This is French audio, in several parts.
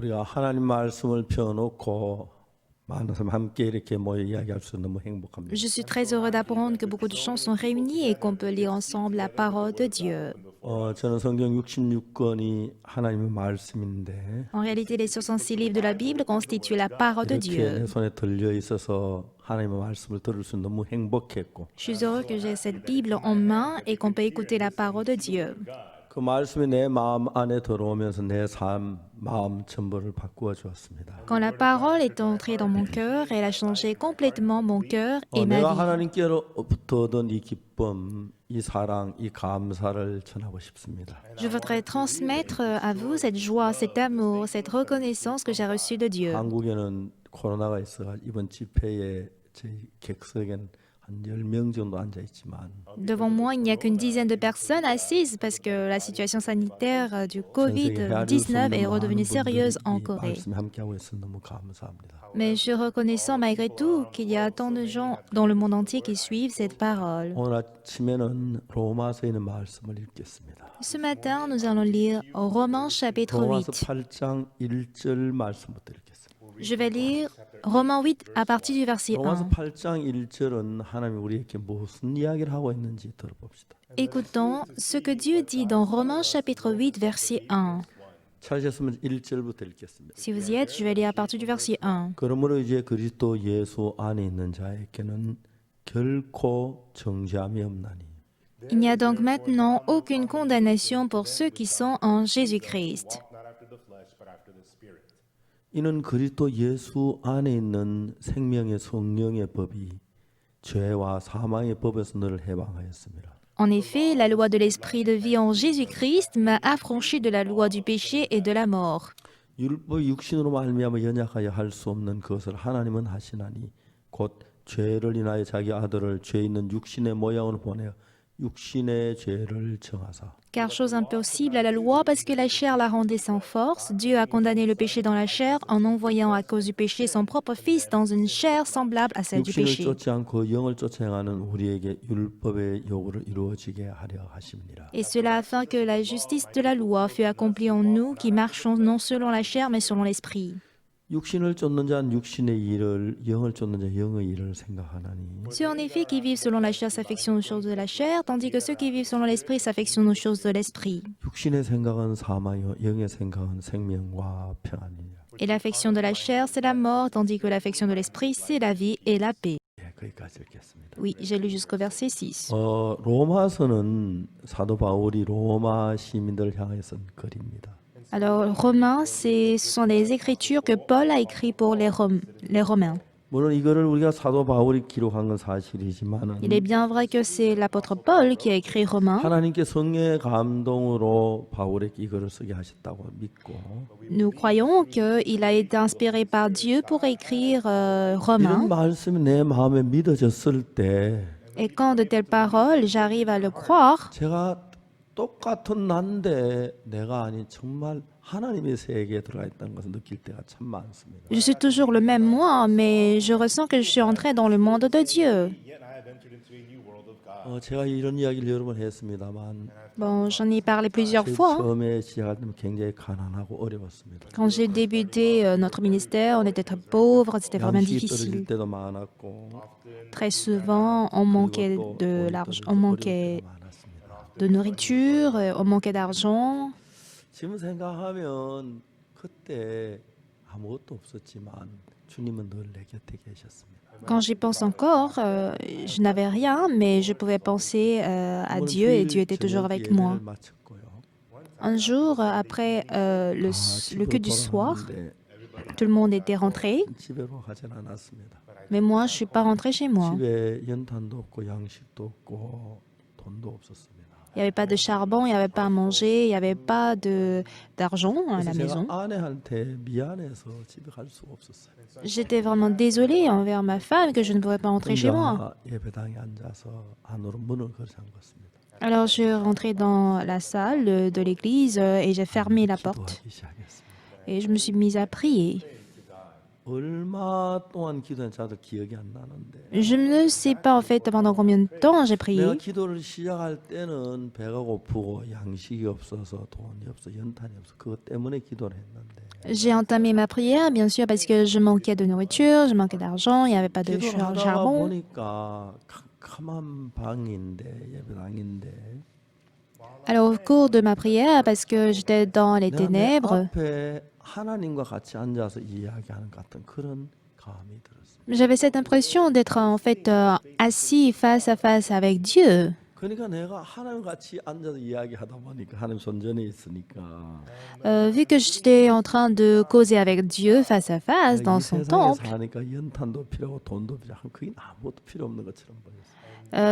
우리가 하나님 말씀을 펴놓고 많은 사람 함께 이렇게 모여 이야기할 수 너무 행복합니다. Je suis très heureux d'apprendre que beaucoup de gens sont réunis et qu'on peut lire ensemble la parole de Dieu. 저는 성경 66권이 하나님의 말씀인데 En réalité, les 66 livres de la Bible constituent la parole de 이렇게 내 Dieu. 손에 들려 있어서 하나님의 말씀을 들을 수 너무 행복했고 Je suis heureux que j'ai cette Bible en main et qu'on peut écouter la parole de Dieu. 그 말씀이 내 마음 안에 들어오면서 내 삶, 마음 전부를 바꾸어 주었습니다. Quand la parole est entrée dans mon cœur, elle a changé complètement mon cœur et ma 내가 vie. 하나님께로부터 얻은 이 기쁨, 이 사랑, 이 감사를 전하고 싶습니다. Je voudrais transmettre à vous cette joie, cet amour, cette reconnaissance que j'ai reçue de Dieu. 한국에는 코로나가 있어가 이번 집회에 저희 객석에는 한 10명 정도 앉아 있지만 Devant moi, il n'y a qu'une dizaine de personnes assises parce que la situation sanitaire du 전 세계 헤아릴 수 Covid-19 est 없는 redevenue 많은 분들이 sérieuse en 이 Corée. 말씀에 함께하고 있어서 너무 감사합니다. Mais je suis reconnaissant malgré tout qu'il y a tant de gens dans le monde entier qui suivent cette parole. 오늘 아침에는 로마서에 있는 말씀을 읽겠습니다. Ce matin, nous allons lire Romains chapitre 로마서 8. 8장 1절 말씀부터 읽겠습니다. Je vais lire Romains 8 à partir du verset 로마서 1. 8장 1절은 하나님이 우리에게 무슨 이야기를 하고 있는지 들어봅시다. Écoutons ce que Dieu dit dans Romains chapitre 8 verset 1. 찾으셨으면 1절부터 읽겠습니다. Si vous y êtes, je vais lire à partir du verset 1. 그러므로 이제 그리스도 예수 안에 있는 자에게는 결코 정죄함이 없나니 Il n'y a donc maintenant aucune condamnation pour ceux qui sont en Jésus-Christ. 이는 그리스도 예수 안에 있는 생명의 성령의 법이 죄와 사망의 법에서 너를 해방하였습니다. En effet, la loi de l'esprit de vie en Jésus-Christ m'a affranchi de la loi du péché et de la mort. 율법 육신으로 말미암아 연약하여 할 수 없는 것을 하나님은 하시나니 곧 죄를 인하여 자기 아들을 죄 있는 육신의 모양으로 보내어 육신의 죄를 정하사 Car chose impossible à la loi, parce que la chair la rendait sans force, Dieu a condamné le péché dans la chair en envoyant à cause du péché son propre Fils dans une chair semblable à celle du 육신을 péché. 쫓지 않고 영을 쫓아 행하는 우리에게 율법의 요구를 이루어지게 하려 하심이니라. Et cela afin que la justice de la loi fût accomplie en nous qui marchons non selon la chair mais selon l'esprit. 육신을 쫓는 자는 육신의 일을 영을 쫓는 자 영의 일을 생각하나니 Ceux en effet qui vivent selon la chair s'affectionnent aux choses de la chair, tandis que ceux qui vivent selon l'esprit s'affectionnent aux choses de l'esprit. 육신의 생각은 사망이요 영의 생각은 생명과 평안이니라. Et l'affection de la chair, c'est la mort, tandis que l'affection de l'esprit, c'est la vie et la paix. 예, 거기까지 읽겠습니다. Oui, j'ai lu jusqu'au verset 6. 로마서는 사도 바울이 로마 시민들을 향해 쓴 글입니다. Alors, Romains, ce sont les écritures que Paul a écrites pour les Romains. 물론 이거를 우리가 사도 바울이 기록한 건 사실이지만은 Il est bien vrai que c'est l'apôtre Paul qui a écrit Romains. 하나님께 성령의 감동으로 바울에게 이거를 쓰게 하셨다고 믿고 Nous croyons qu'il a été inspiré par Dieu pour écrire 이런 Romains. 말씀이 내 마음에 믿어졌을 때 Et quand de telles paroles, j'arrive à le croire, 제가 똑같은 난데 내가 아닌 정말 하나님의 세계에 들어가 있다는 것을 느낄 때가 참 많습니다. je suis toujours le même moi, mais je ressens que je suis entré dans le monde de Dieu. 제가 이런 이야기를 여러 번 했습니다만 Bon, j'en ai parlé plusieurs 제 fois. 처음에 시작할 때는 굉장히 가난하고 어려웠습니다. Quand j'ai débuté notre ministère, on était très pauvres, c'était vraiment 양식이 떨어질 difficile. 때도 많았고 Très souvent, on manquait 그리고 또 de 돈이 l'argent, 떨어질 on 때 manquait 어려울 때도 많았습니다. de nourriture, on manquait d'argent. 지금 생각하면 그때 아무것도 없었지만 주님은 늘 내 곁에 계셨습니다. Quand j'y pense encore, je n'avais rien, mais je pouvais penser à 오늘 Dieu et 주일 Dieu était toujours 저녁 avec 예배를 moi. 마쳤고요. Un jour, après le 집으로 culte du soir, 돌아왔는데 tout le monde était rentré, 집으로 가진 않았습니다. mais moi, je ne suis pas rentrée chez moi. 집에 연탄도 없고 양식도 없고 돈도 없었습니다. Il n'y avait pas de charbon, il n'y avait pas à manger, il n'y avait pas d'argent à la 그래서 maison. 제가 아내한테 미안해서 집에 갈 수가 없었어요. J'étais vraiment désolée envers ma femme que je ne pouvais pas rentrer chez moi. 혼자 예배당에 앉아서 안으로 문을 걸어 잠갔습니다. Alors, je suis rentrée dans la salle de l'église et j'ai fermé la porte. 기도하기 시작했습니다. Et je me suis mise à prier. 얼마 동안 기도했는지 잘 기억이 안 나는데 Je ne sais pas en fait pendant combien de temps j'ai 내가 prié. 기도를 시작할 때는 배가 고프고 양식이 없어서 돈이 없어 연탄이 없어 그것 때문에 기도를 했는데 J'ai entamé ma prière, bien sûr, parce que je manquais de nourriture, je manquais d'argent, il n'y avait pas de 기도를 하다가 charbon. 보니까 캄캄한 방인데 예배당인데 Alors au cours de ma prière, parce que j'étais dans les 내가 내 ténèbres, 앞에 하나님과 같이 앉아서 이야기하는 것 같은 그런 감이 들었습니다. j'avais cette impression d'être en fait assis face à face avec Dieu. 그러니까 내가 하나님 같이 앉아서 이야기하다 보니까 하나님 손전에 있으니까 Vu que j'étais en train de causer avec Dieu face à face 이 dans son 세상에 temple, 사니까 연탄도 필요하고 돈도 필요하고 그게 아무것도 필요 없는 것처럼 보였어요.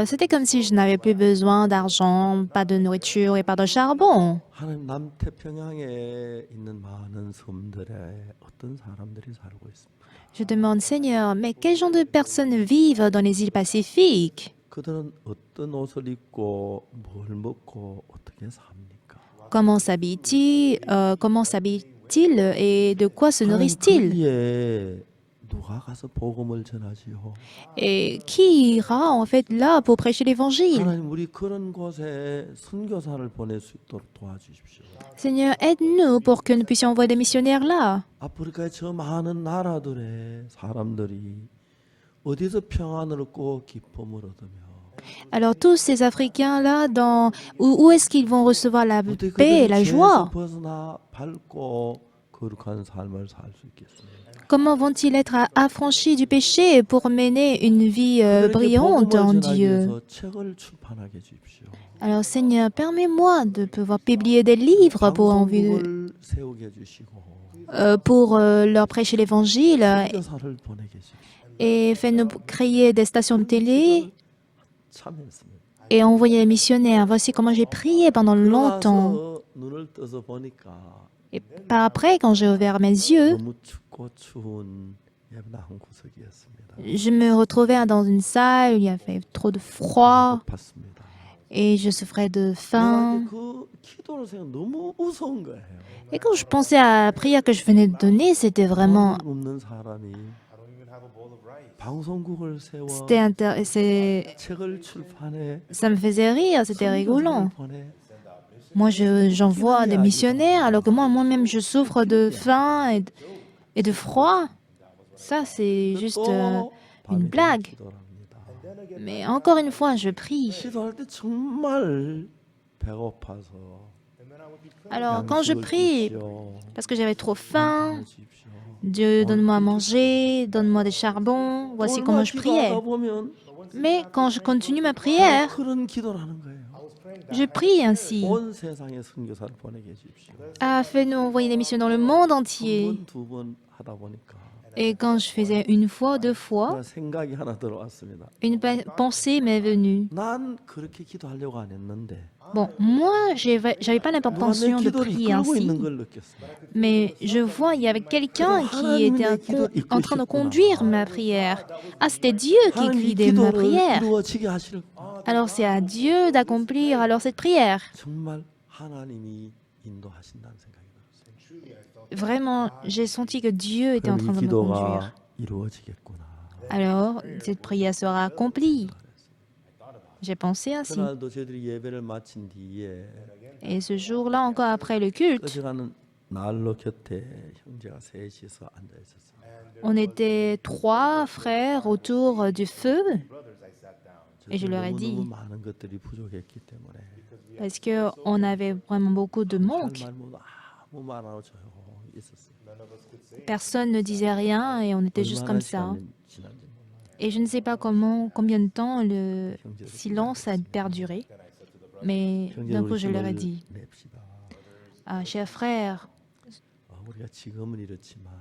c'était comme si je n'avais plus besoin d'argent, pas de nourriture et pas de charbon. 하나님 남태평양에 있는 많은 섬들에 어떤 사람들이 살고 있습니다. Je demande, Seigneur, mais quel genre de personnes vivent dans les îles Pacifiques? 그들은 어떤 옷을 입고 뭘 먹고 어떻게 삽니까? Comment s'habillent-ils et de quoi se 하나님 nourrissent-ils? 거기에 누가 가서 복음을 전하지요? Et qui ira en fait là pour prêcher l'évangile? 하나님 우리 그런 곳에 선교사를 보낼 수 있도록 도와주십시오. Seigneur, aide-nous pour que nous puissions envoyer des missionnaires là. 아프리카의 저 많은 나라들의 사람들이 어디서 평안을 얻고 기쁨을 얻으며 Alors tous ces Africains-là, où est-ce qu'ils vont recevoir la 어떻게 paix et 그들이 la 죄에서 joie? 벗어나 밝고 거룩한 삶을 살 수 있겠습니까? Comment vont-ils être affranchis du péché pour mener une vie 그들에게 brillante en 복음을 전하기 Dieu? 위해서 책을 출판하게 해주십시오. Alors Seigneur, permets-moi de pouvoir publier des livres 방송국을 세우게 해주시고 pour leur prêcher l'évangile 선교사를 보내게 해주십시오. et fais-nous créer des stations de télé 참했습니다. et envoyer les missionnaires. Voici comment j'ai prié pendant longtemps. 그러나서 눈을 떠서 보니까 Et par après, quand j'ai ouvert mes yeux, 너무 춥고 추운 예배당 한 구석이었습니다. je me retrouvais dans une salle où il y avait trop de froid 고팠습니다. et je souffrais de 내가 faim. 이제 그 기도를 생각 너무 무서운 거예요. Et quand je pensais à la prière que je venais de donner, c'était vraiment... 돈이 없는 사람이 방송국을 세워 책을 출판해 Ça me faisait rire, c'était 선교사를 rigolant. 보내 Moi, j'envoie des missionnaires alors que moi-même, je souffre de faim et de froid. Ça, c'est juste 또 une 밤에 blague. 기도를 합니다. Mais encore une fois, je prie. 기도할 때 정말 배고파서 Alors, quand je 양식을 prie, 주십시오. parce que j'avais trop faim, 양식을 주십시오. Dieu, donne-moi à manger, donne-moi des charbons. Voici 얼마 comment je priais. 기도하다 보면 Mais quand je continue ma prière, 그런 기도를 하는 거예요. je prie ainsi. 온 세상에 선교사를 보내게 해주십시오. Ah, fais-nous envoyer des missions dans le monde entier. 한 번, 두 번 하다 보니까 Et quand je faisais une fois, deux fois, 그런 생각이 하나 들어왔습니다. une pensée m'est venue. 난 그렇게 기도하려고 안 했는데 Bon, moi, j'avais pas 누가 내 l'intention de 기도를 prier 이끌고 ainsi, 있는 걸 느꼈어요. mais je vois, il y avait quelqu'un qui était en train de conduire ma prière. Ah, c'était Dieu qui 하나님 이 guidait ma 기도를 prière. 이루어지게 하실 Alors c'est à Dieu d'accomplir alors cette prière. 정말 하나님이 인도하신다는 생각이 들었어요. Vraiment, j'ai senti que Dieu était en 그럼 train 이 de me conduire. 기도가 이루어지겠구나. Alors, cette prière sera accomplie. J'ai pensé ainsi. 그날도 저희들이 예배를 마친 뒤에 Et ce jour-là, encore après le culte, 꺼져가는 난로 곁에 형제가 셋이서 앉아 있었어요. on était trois frères autour du feu. Et je leur ai dit, 너무 많은 것들이 부족했기 때문에 parce qu'on avait vraiment beaucoup de manque. 할 말 못 아무 말 안 하고 조용히 있었어요. Personne ne disait rien et on était juste 얼마나 comme ça. 시간이 지난지 몰라요. Et je ne sais pas combien de temps le silence a perduré. Mais 형제 d'un 우리 coup, je leur ai 힘을 dit, 냅시다. ah, chers frères, 우리가 지금은 이렇지만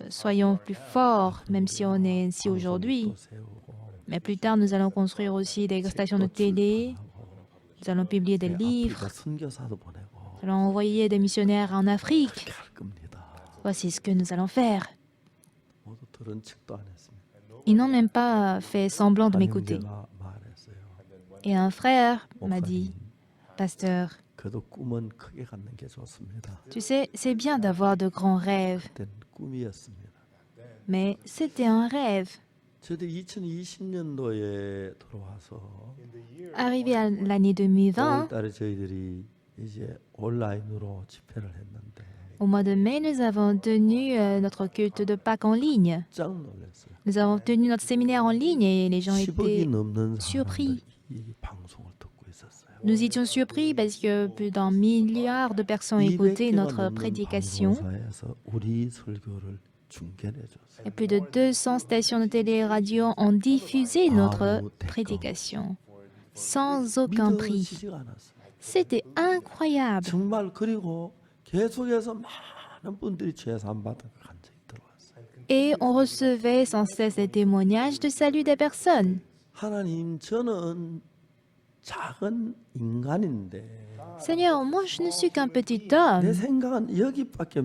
soyons plus forts, même si on est ainsi aujourd'hui. 또 세우고 Mais plus tard, nous allons construire aussi des stations de télé, nous allons publier des livres, 아프리카 선교사도 보내고 nous allons envoyer des missionnaires en Afrique. 그렇게 할 겁니다. Voici ce que nous allons faire. 모두 들은 척도 안 했습니다. Ils n'ont même pas fait semblant de 한 m'écouter. 형제가 말했어요. Et un frère m'a 목사님, dit, Pasteur, 그래도 꿈은 크게 갖는 게 좋습니다. tu sais, c'est bien d'avoir de grands rêves. 그때는 꿈이었습니다. Mais c'était un rêve. 저도 2020년도에 들어와서 Arrivé à l'année 2020, 5월달에 저희들이 이제 온라인으로 집회를 했는데 au mois de mai, nous avons tenu notre culte de Pâques en ligne. 깜짝 놀랐어요. Nous avons tenu notre séminaire en ligne et les gens 10억이 étaient 넘는 surpris. 사람들이 이 방송을 듣고 있었어요. Nous étions surpris parce que plus d'un milliard de personnes écoutaient 200개가 notre 넘는 prédication 방송사에서 우리 설교를 중계해 줬어요. et plus de 200 stations de télé et radio ont diffusé notre prédication sans aucun prix. 믿어지지가 않았어요. C'était incroyable. 정말 그리고 계속해서 많은 분들이 죄산 받은 간증이 들어왔어요. Et on recevait sans cesse des témoignages de salut des personnes. 하나님, 저는 작은 인간인데 Seigneur, moi je ne suis qu'un petit homme. 내 생각은 여기밖에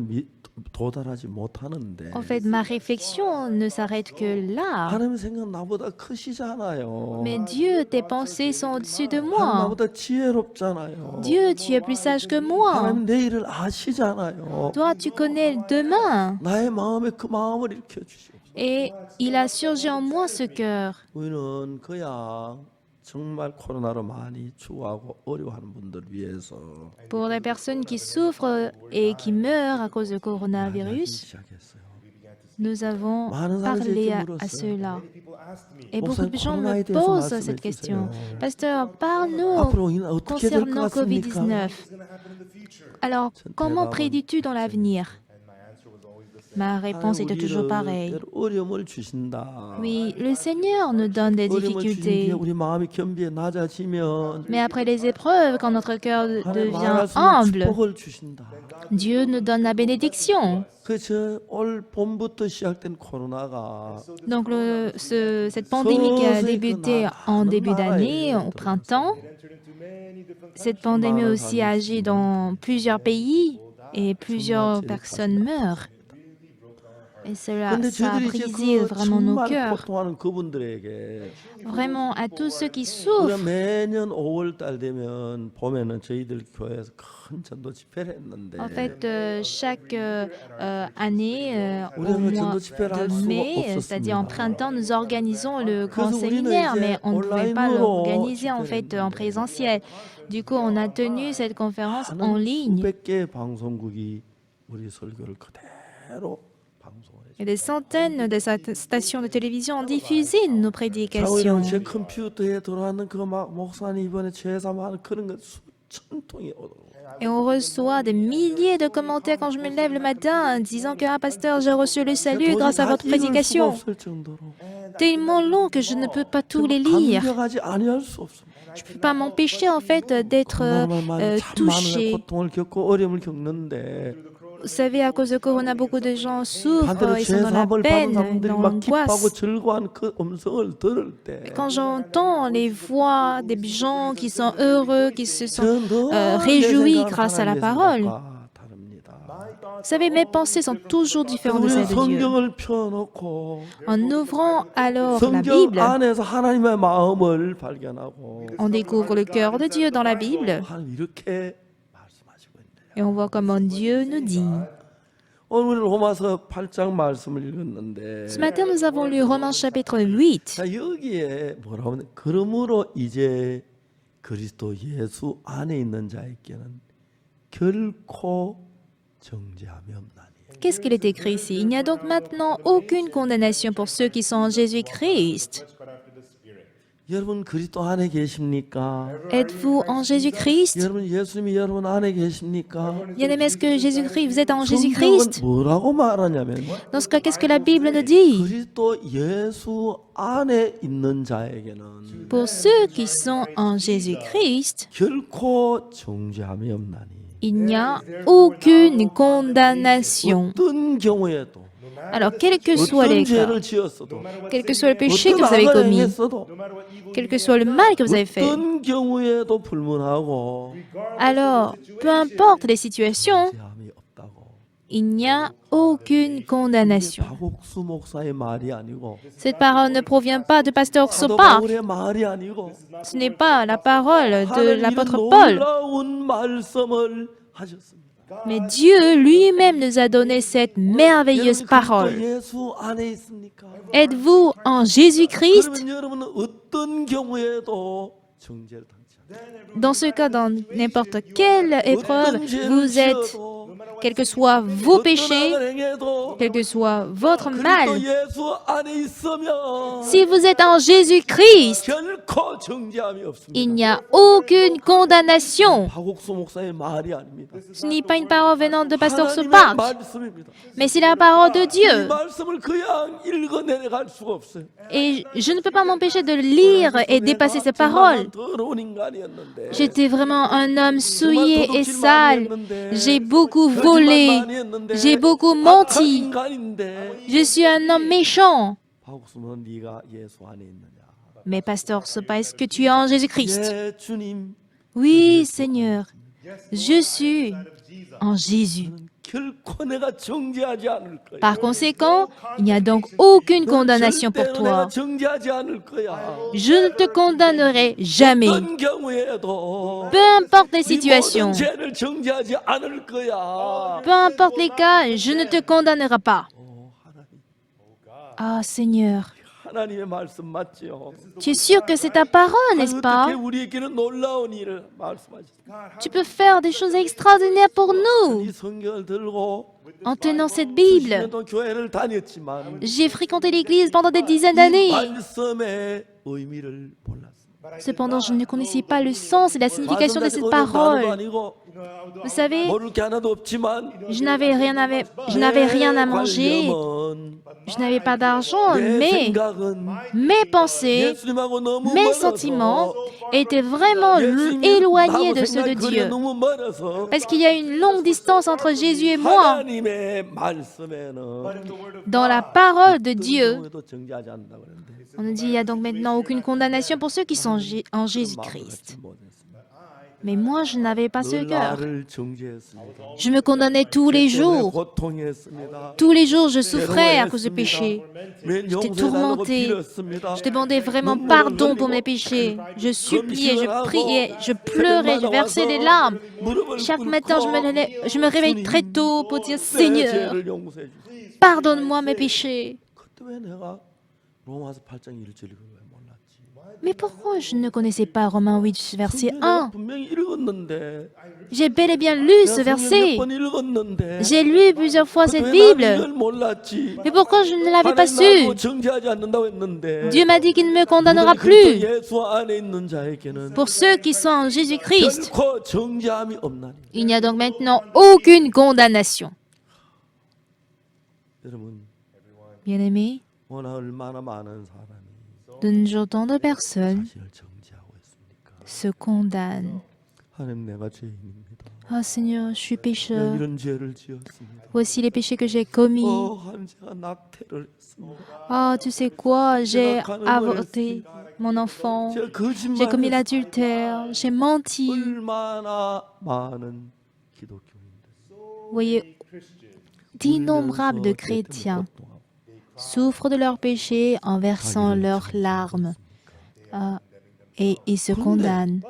도달하지 못하는데 En fait, ma réflexion ne s'arrête que là. 하나님 생각 나보다 크시잖아요. Mais Dieu, tes pensées sont au-dessus de 하나님 moi. 나보다 지혜롭잖아요. Dieu, tu es plus sage que moi. 하나님 내일을 아시잖아요. Toi, tu connais demain. 나의 마음에 그 마음을 일으켜 주시옵소서. Et il a surgi en moi ce cœur. 우리는 그냥 정말 코로나로 많이 추구하고 어려워하는 분들 위해서 Pour les personnes qui souffrent et qui meurent à cause du 말하기 coronavirus, 시작했어요. nous avons 많은 사람들이 parlé 이렇게 à 물었어요. cela. Et beaucoup 목사님, de gens 코로나에 me 대해서 posent 말씀해 cette question. 주세요. Pasteur, parle-nous 앞으로 이는 어떻게 될 것 concernant 같습니까? COVID-19. Alors, comment prédis-tu dans l'avenir? Ma réponse était toujours pareille. 때로 어려움을 주신다. Oui, le Seigneur nous donne des 어려움을 주신 뒤에 difficultés. 우리 마음이 겸비해 낮아지면 Mais après les épreuves, quand notre cœur 하나님 devient 말할 수 있는 humble, 축복을 주신다. Dieu nous donne la bénédiction. 그저 올 봄부터 시작된 코로나가 Donc cette pandémie qui a débuté en début d'année, au printemps, cette pandémie aussi a agi dans plusieurs pays et plusieurs personnes meurent. Et cela, 근데 ça a 저희들이 이제 brisé 그 vraiment nos 정말 cœurs. 고통하는 그분들에게 Vraiment, à tous ceux qui 우리가 souffrent. 매년 5월 달 되면 봄에는 저희들 교회에서 큰 전도 집회를 했는데 En fait, chaque année, au 우리는 mois 전도 집회를 할 de 수가 mai, c'est-à-dire en 없었습니다. printemps, nous organisons le grand 그래서 우리는 séminaire, 이제 mais on ne pouvait pas 온라인으로 l'organiser en fait 집회를 en 했는데 présentiel. Du coup, on a tenu cette conférence en 많은 ligne. 수백 개의 방송국이 우리 설교를 그대로 방송을 Et des centaines de stations de télévision ont diffusé nos prédications. 제 컴퓨터에 들어왔는 그 막 목사님 이번에 죄사하는 그런 거 수천 통이 오더라고요. Et on reçoit des milliers de commentaires quand je me lève le matin disant que, ah, pasteur, j'ai reçu le salut grâce à votre prédication. 없을 정도로 Tellement long que je ne peux pas tous les lire. 감격하지 아니할 수 없습니다. Je ne peux pas m'empêcher en fait d'être 코로나만 참 많은 touché. 고통을 겪고 어려움을 겪는데 Vous savez, à cause de Corona, beaucoup de gens souffrent, 반대로 ils sont dans la 죄사함을 받은 peine, 사람들이 dans 막 기뻐하고 l'angoisse. 즐거워하는 그 음성을 들을 때 Quand j'entends les voix des gens qui sont heureux, qui se sont 저 réjouis 늘 grâce à la 하나님의 parole, 생각과 다릅니다. vous savez, mes pensées sont toujours différentes de 우리는 celles de Dieu. 성경을 펴놓고 En ouvrant alors la 성경 Bible, 안에서 하나님의 마음을 발견하고 on découvre le cœur de Dieu dans la Bible 하나님 이렇게 말씀하시고 있네요. et on voit comment Dieu nous dit. 오늘 로마서 8장 말씀을 읽었는데 Ce matin, nous avons lu Romains chapitre 8. 자, 여기에 뭐라고 하냐 그러므로 이제 그리스도 예수 안에 있는 자에게는 결코 정죄함이 없나니. Qu'est-ce qu'il est écrit ici? Il n'y a donc maintenant aucune condamnation pour ceux qui sont en Jésus-Christ. 여러분 그리스도 안에 계십니까? Êtes-vous en Jésus-Christ? 여러분 예수님이 여러분 안에 계십니까? Bien-aimés, est-ce que Jésus-Christ, vous êtes en 성경은 Jésus-Christ? 뭐라고 말하냐면 Dans ce cas, qu'est-ce que la Bible nous dit? 그리스도 예수 안에 있는 자에게는 Pour ceux qui sont en Jésus-Christ, 결코 정죄함이 없나니. il n'y a aucune condamnation. 어떤 경우에도 Alors, quel que soit 어떤 les cas, 죄를 지었어도 quel que soit le péché que 어떤 vous avez 악을 commis, 행했어도 quel que soit le mal que vous avez fait, 어떤 경우에도 불문하고 alors, peu importe les situations, 죄함이 없다고. il n'y a aucune condamnation. 박옥수 목사의 말이 아니고 Cette parole ne provient pas de pasteur 사도 Sopa. 바울의 말이 아니고 Ce n'est pas la parole de 하나님이 l'apôtre Paul. 놀라운 말씀을 하셨습니다. Mais Dieu lui-même nous a donné cette merveilleuse 여러분 그리스도 parole. 예수 안에 있습니까? Êtes-vous en Jésus-Christ? 그러면 여러분은 어떤 경우에도 정죄를 당치 않아요. Dans ce cas, dans n'importe quelle épreuve, 어떤 죄를 vous êtes, 지어도 quels que soient vos 어떤 péchés, 악을 행해도 quel que soit votre 그리스도 mal, 예수 안에 있으면 si vous êtes en Jésus-Christ, 결코 정죄함이 없습니다. il n'y a aucune condamnation. 박옥수 목사의 말이 아닙니다. Ce n'est pas une parole venant de Pasteur 하나님의 Sopak, 말씀입니다. mais c'est la parole de 이 Dieu. 말씀을 그냥 읽어 내려갈 수가 없어요. Et je ne peux pas m'empêcher de lire et dépasser ces paroles. 더러운 인간이었는데 J'étais vraiment un homme souillé et sale. J'ai beaucoup volé. J'ai beaucoup menti. 인간인데 Je suis un homme méchant. 박옥수는 네가 예수 안에 있느냐? Mais Pasteur Sopa, est-ce que tu es en Jésus-Christ? 예, 주님. Oui, Seigneur. Je suis en Jésus. 결코 내가 정죄하지 않을 거야. Par conséquent, il n'y a donc aucune condamnation pour 절대로 toi. 내가 정죄하지 않을 거야. Je ne te condamnerai jamais. 어떤 경우에도 Peu importe les 이 모든 situations, 죄를 정죄하지 않을 거야. peu importe les cas, je ne te condamnerai pas. 오, 하나님, Ah, Seigneur, 하나님의 말씀 맞지요? tu es sûr que c'est ta parole, n'est-ce pas? 어떻게 우리에게는 놀라운 일을 말씀하셨습니까? Tu peux faire des choses extraordinaires pour nous 이 성경을 들고 en tenant cette 수십 Bible. 년도 교회를 다녔지만 J'ai fréquenté l'église pendant des dizaines 이 d'années. 말씀의 의미를 몰랐습니다. Cependant, je ne connaissais pas le sens et la signification de cette parole. Vous savez, 모를 게 하나도 없지만 je n'avais rien à manger, je n'avais pas d'argent, 내 mais 생각은 mes pensées, 예수님하고 너무 mes 멀어서 sentiments étaient vraiment éloignés de ceux de Dieu. 너무 멀어서 Parce qu'il y a une longue distance entre Jésus et moi. 하나님의 말씀에는 Dans la parole de Dieu, 경우에도 정죄하지 않는다고 그러는데 on nous dit il n'y a donc maintenant aucune condamnation pour ceux qui sont en 마음을 Jésus-Christ. 갖지 못했습니다. Mais moi, je n'avais pas ce 늘 cœur. 나를 정죄했습니다. Je me condamnais tous les jours. 고통했습니다. Tous les jours, je souffrais à cause du péché. J'étais J'étais tourmenté. Je demandais vraiment pardon pour mes péchés. Je suppliais, je priais, je pleurais, je versais des larmes. Chaque matin, je me réveille très tôt pour dire Seigneur, pardonne-moi mes péchés. 그때 왜 내가 로마서 8장 1절 이걸 왜 몰랐지? Mais pourquoi je ne connaissais pas Romains 8, verset 1? 분명히 읽었는데 J'ai bel et bien lu ce verset. 몇 번 읽었는데 J'ai lu plusieurs fois cette 왜 나는 Bible. 이걸 몰랐지? Mais pourquoi je ne l'avais pas 하나님 나를 su? 정죄하지 않는다고 했는데 Dieu m'a dit qu'il ne me condamnera 그리스도 plus. 예수 안에 있는 자에게는 Pour ceux qui sont en Jésus-Christ, 결코 정죄함이 없나니. il n'y a donc maintenant aucune condamnation. 여러분 Bien-aimés, 오늘 얼마나 많은 사람이 de nos jours, tant de personnes 자신을 정죄하고 있습니까? se condamnent. 하나님 내가 죄인입니다. Ah Seigneur, je suis 내가 pécheur. 이런 죄를 지었습니다. Voici les péchés que j'ai commis. 한 제가 낙태를 했습니다. Ah, tu sais quoi? J'ai avorté mon enfant. 제가 J'ai commis 거짓말을 l'adultère. J'ai menti. 얼마나 많은 기독교인들 Vous voyez, d'innombrables de chrétiens souffrent de leurs péchés en versant leurs larmes. Ah, et ils se condamnent.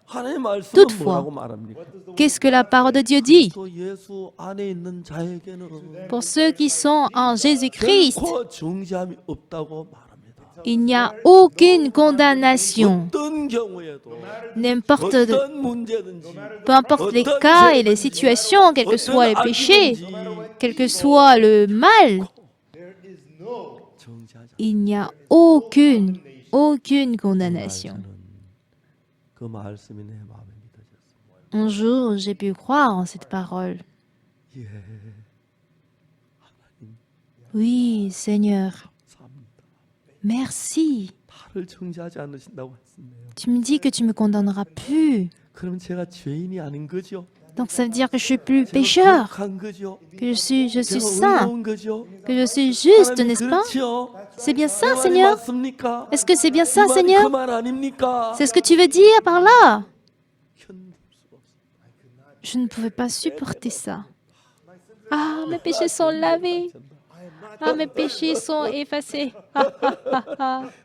하나님의 말씀은 Toutefois, 뭐라고 말합니까? Qu'est-ce que la parole de Dieu dit? 또 예수 안에 있는 자에게는 Pour ceux qui sont en Jésus-Christ, 결코 정죄함이 없다고 말합니다. il n'y a aucune condamnation. 어떤 경우에도 N'importe, 어떤 문제든지 peu importe les cas et les situations, quels que soient les péchés, quel que soit le mal, 정죄하지 il n'y a aucune condamnation. 그 말씀이 내 마음에 믿어졌습니다. Un jour, j'ai pu croire en cette parole. 예, Oui, Seigneur, 감사합니다. merci. 나를 정죄하지 않으신다고 했습니다. Tu me dis que tu me condamneras plus. 그러면 제가 죄인이 아닌 거죠? Donc ça veut dire que je suis plus 제가 pécheur, 거룩한 거죠? que je suis 제가 saint, 의로운 거죠? que je suis juste, 하나님 n'est-ce pas? 그렇죠? C'est bien 그 ça, 말이 Seigneur? 맞습니까? Est-ce que c'est bien 그 ça, 말이 Seigneur? 그 말 아닙니까? C'est ce que tu veux dire par là? 견딜 수가 없어요. Je ne pouvais pas supporter ça. Ah, mes péchés sont lavés. Ah, mes péchés sont effacés.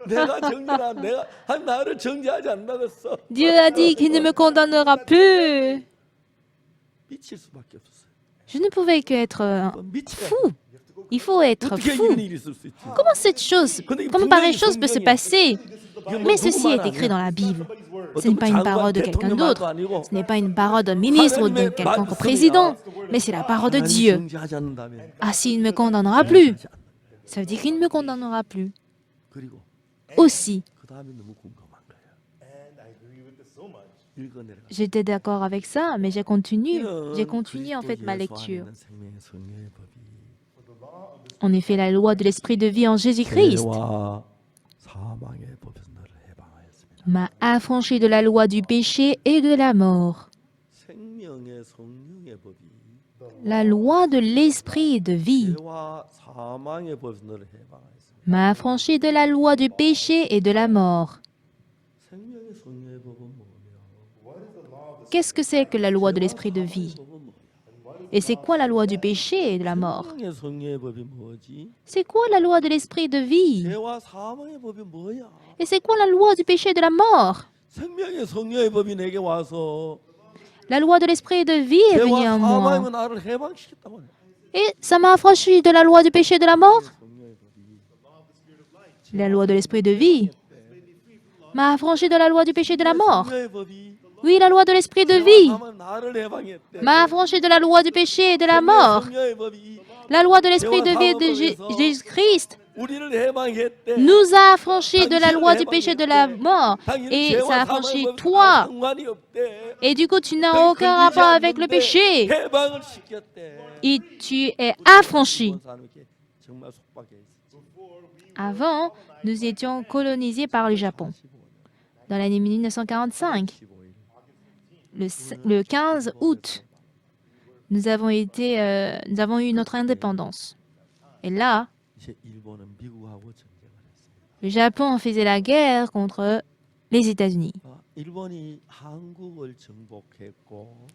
내가 정죄나 내가 나를 정죄하지 않는다고 했어. Dieu a dit qu'il ne me condamnera plus. 미칠 수밖에 없었어요. Je ne pouvais qu'être 미치가 fou. Il faut être 어떻게 fou. 이런 일이 있을 수 있지? Comment cette chose, comment pareille chose peut se passer? Mais ceci est écrit dans la Bible. Ce n'est pas une parole de quelqu'un d'autre. Ce n'est pas une parole d'un ministre ou de quelconque président, mais c'est la parole de Dieu. 정죄하지 않는다면 Ah, s'il ne me condamnera plus, ça veut dire qu'il ne me condamnera plus. 그리고 Aussi, 그 다음에 너무 궁금한 거예요. 읽어내려가. j'étais d'accord avec ça, mais j'ai continué en fait ma 그리스도 예수 안에 lecture. 있는 생명의 성령의 법이 En effet, la loi de l'esprit de vie en Jésus-Christ 죄와 사망의 법에서 너를 해방하였습니다. m'a affranchi de la loi du péché et de la mort. 생명의 성령의 법이 La loi de l'esprit de vie 죄와 사망의 법에서 너를 해방하였습니다. m'a affranchi de la loi du péché et de la mort. 생명의 성령의 법은 뭐냐? Qu'est-ce que c'est que la loi de l'esprit de vie? 법은 뭐냐? Et c'est quoi la loi du péché et de la mort? 생명의 성령의 법이 뭐지? C'est quoi la loi de l'esprit de vie? 죄와 사망의 법이 뭐야? Et c'est quoi la loi du péché et de la mort? 생명의 성령의 법이 내게 와서 La loi de l'esprit de vie est venue 죄와 en moi. 사망의 나를 해방시켰다고 해. Et ça m'a affranchi de la loi du péché et de la mort? 성령의 법이 La loi de l'esprit de vie m'a affranchi de la loi du péché et de la mort. 성령의 법이 Oui, la loi de l'esprit de 죄와 vie 사망의 나를 해방했대. m'a affranchi de la loi du péché et de la mort. 성령의 법이 La loi de l'esprit de vie de Jésus-Christ 우리를 해방했대. nous a affranchis de la loi du péché et de la mort. Et ça a affranchi toi. 상관이 없대. Et du coup, tu n'as aucun rapport avec le péché. 해방을 시켰대. Et tu es affranchi. 일본 사람에게 정말 속박해 있었어. Avant, nous étions colonisés par le Japon. Dans l'année 1945, 15일. le 15 août, nous avons eu notre indépendance. Et là, 이제 일본은 미국하고 전쟁을 했습니다. le Japon faisait la guerre contre les États-Unis. 일본이 한국을 정복했고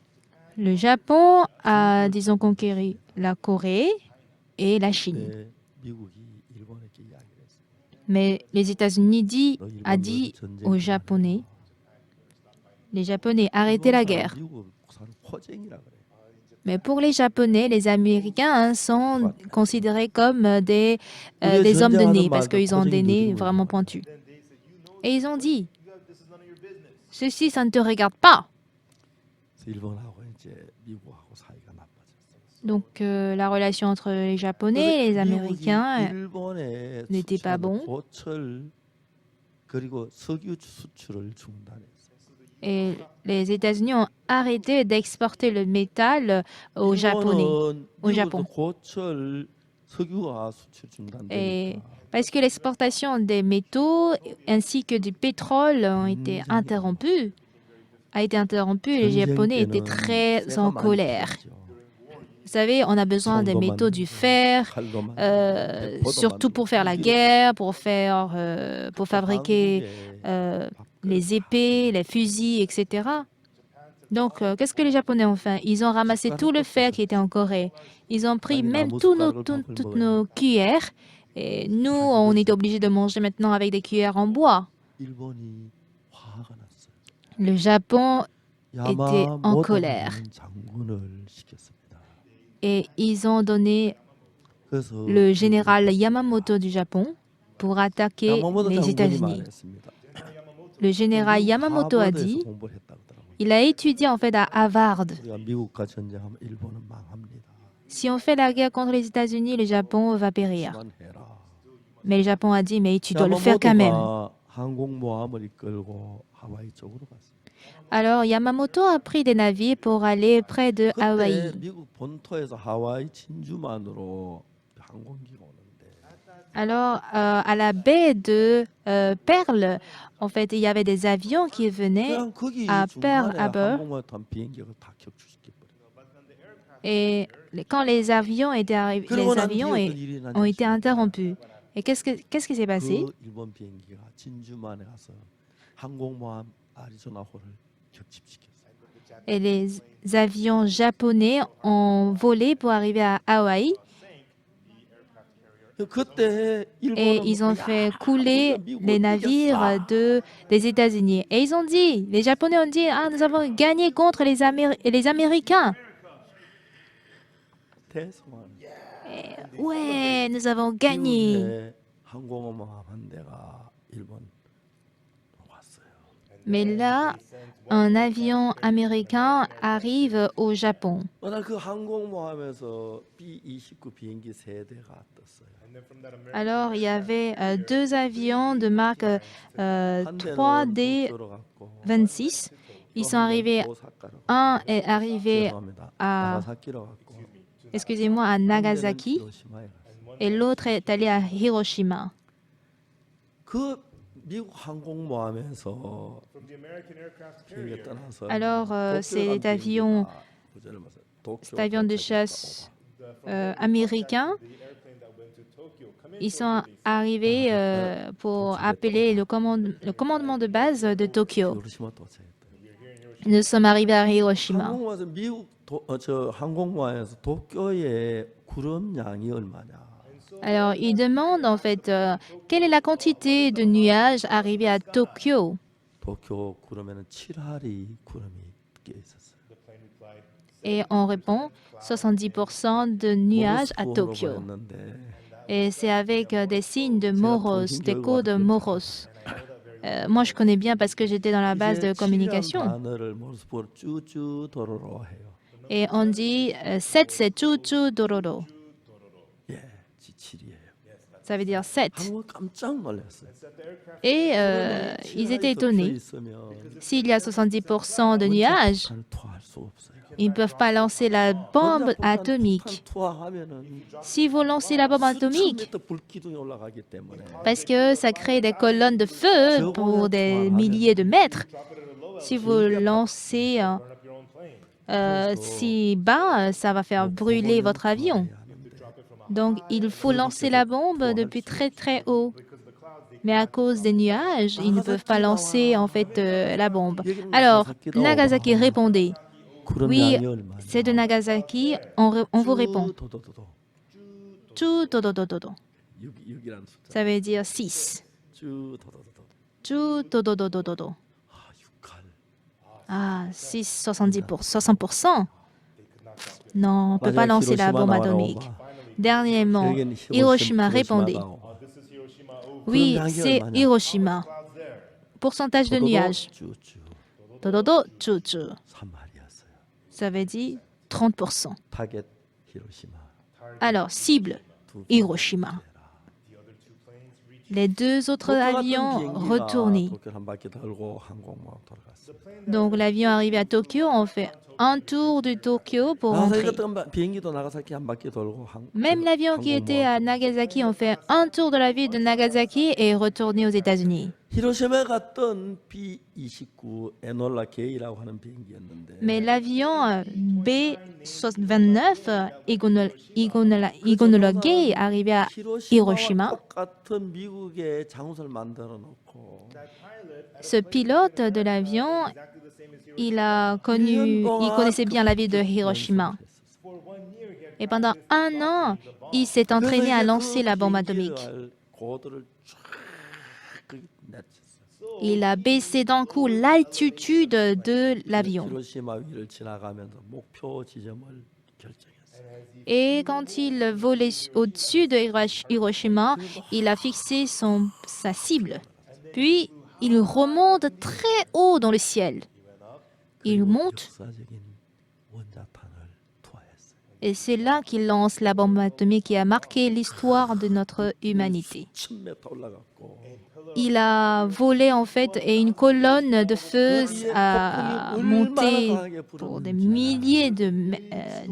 Le Japon a, disons, conquéri la Corée et la Chine. 그때 미국이 일본에게 이야기를 했어요. Mais les États-Unis 너 일본 a dit 너도 aux 전쟁 Japonais, les Japonais, arrêtez la guerre. 미국을 사는 호쟁이라 그래. Mais pour les Japonais, les Américains sont considérés comme des hommes de nez parce qu'ils ont des nez vraiment pointus. Et ils ont dit, ceci, ça ne te regarde pas. 그래서 일본하고 이제 미국하고 사이가 나빠졌어요. Donc la relation entre les Japonais et les Américains 일본에 n'était pas bon. 고철 그리고 석유 수출을 중단했어요. et les États-Unis ont arrêté d'exporter le métal aux Japonais. au Japon. 고철 석유가 수출 Et 중단되니까 parce que l'exportation des métaux ainsi que du pétrole ont été interrompues, les Japonais étaient très en colère. Vous savez, on a besoin des métaux du fer, surtout pour faire la guerre, pour fabriquer les épées, les fusils, etc. Donc, qu'est-ce que les Japonais ont fait? Ils ont ramassé tout le fer qui était en Corée. Ils ont pris même toutes nos cuillères. Et nous, on était obligés de manger maintenant avec des cuillères en bois. 일본이 화가 났어요. Le Japon était en colère. 장군을 시켰습니다. Et ils ont donné 그래서 le général Yamamoto du Japon pour attaquer 야마모토 les 장군이 États-Unis. 말했습니다. Le général Yamamoto a dit, 공부를 했다고 하더라고요. il a étudié en fait à Harvard. 우리가 미국과 전쟁하면 일본은 망합니다. Si on fait la guerre contre les États-Unis, le Japon va périr. 그만해라. Mais le Japon a dit, mais tu dois le faire quand même. 야마모토가 항공모함을 이끌고 하와이 쪽으로 갔어요. Alors Yamamoto a pris des navires pour aller près de 그때 Hawaï. 미국 본토에서 하와이 진주만으로 항공기가 오는데 Alors à la baie de Pearl, en fait, il y avait des avions qui venaient 그냥 거기 à Pearl 중간에 Harbor. 항공모함 탄 비행기가 다 격추시켜버려. Et quand les avions étaient arrivés, 그러고 les 난 avions 뒤에 어떤 일이 ont été 났냐면 interrompus. Et qu'est-ce qui s'est passé? 그 일본 비행기가 진주만에 가서 항공모함 아리조나호를 격침시켰어요. Et les avions japonais ont volé pour arriver à Hawaï 그때 et ils ont fait couler les navires des États-Unis. Et ils ont dit, les Japonais ont dit, ah, nous avons gagné contre les Américains. 대성하는 Ouais, nous avons gagné. 미국의 항공모함 한 대가 일본 왔어요. Mais là, un avion américain arrive au Japon. 어느 날 그 항공모함에서 B-29 비행기 세 대가 떴어요. Alors, il y avait deux avions de marque 한 대는 3D 도쿄로 갔고 26. Ils sont arrivés, 오사카로 un est arrivé 죄송합니다. à, 나가사키로 갔고 excusez-moi, à 한 대는 Nagasaki 히로시마에 갔어요. et l'autre est allé à Hiroshima. 그 미국 항공모함에서 비행기 떠나서 Alors, cet avion de chasse américain, ils sont arrivés pour appeler le commandement de base de Tokyo. 히로시마 도착했다. Nous sommes arrivés à Hiroshima. 항공모함에서 미국 저 항공모함에서 도쿄의 구름 양이 얼마냐? Alors, ils demandent en fait quelle est la quantité de nuages arrivés à Tokyo. 도쿄 구름에는 7하리 구름이 끼어 있었어요. Et on répond 70% de nuages à 모르스 Tokyo. 구호로 보냈는데 Et c'est avec des signes de Moros, des codes Moros. Moi, je connais bien parce que j'étais dans la base de 이제 7이라는 communication. 단어를 모르스보로 쭈쭈 도로로 해요. Et on dit 7, c'est Chuchu Dororo. 예, 지칠이에요. Ça veut dire 7. 한국 깜짝 놀랐어요. Et ils étaient étonnés. S'il y a 70% de nuages, 투하할 수 없어요. ils ne peuvent pas lancer la bombe atomique. 투하하면은 Si vous lancez la bombe atomique, 1000m 불기둥이 올라가기 때문에 parce que ça crée des colonnes de feu pour des milliers de mètres, si vous lancez si bas, ça va faire brûler votre avion. Donc, il faut lancer la bombe depuis très très haut. Mais à cause des nuages, ils ne peuvent pas lancer en fait la bombe. Alors, Nagasaki répondait. 구름 Oui, 양이 얼마냐? c'est de Nagasaki. On vous répond. 도도도도. Chutododododo. 6이라는 숫자. Ça veut dire 6. 도도도도. Chutododododo. 아, 6칼. Ah, 6, 60%. Non, on ne peut pas lancer la bombe atomique. Dernièrement, Hiroshima répondait. Oui, c'est Hiroshima. Pourcentage de nuages. 쭈쭈. Dododo, chuchu. 3마리였어요. Ça veut dire 30%. 타겟 히로시마. Alors, cible, Hiroshima. Les deux autres avions retournés. 도쿄를 한 바퀴 돌고 항공모함 돌아갔어요. Donc, l'avion arrivé à Tokyo, on fait un tour de Tokyo pour rentrer. 비행기도 나가사키 한 바퀴 돌고 Même l'avion qui était à Nagasaki, on fait un tour de la ville de Nagasaki et retourné aux États-Unis. 히로시마에 갔던 B-29 에놀라 게이라고 하는 비행기였는데 Mais l'avion B-29 Iguanola Gay arrivé à Hiroshima. 똑같은 미국의 장소를 만들어 놓고 Ce pilote de l'avion, il connaissait bien la ville de Hiroshima. Et pendant un an, il s'est entraîné à lancer la bombe atomique. Il a baissé d'un coup l'altitude de l'avion. 히로시마 위를 지나가면서 목표 지점을 결정했어요. Et quand il volait au-dessus de Hiroshima, il a fixé sa cible. Puis, il remonte très haut dans le ciel. Il monte 역사적인 원자탄을 투하했어요. et c'est là qu'il lance la bombe atomique qui a marqué l'histoire de notre humanité. 1000m 올라갔고 Il a volé en fait et une colonne de feu a monté pour des milliers de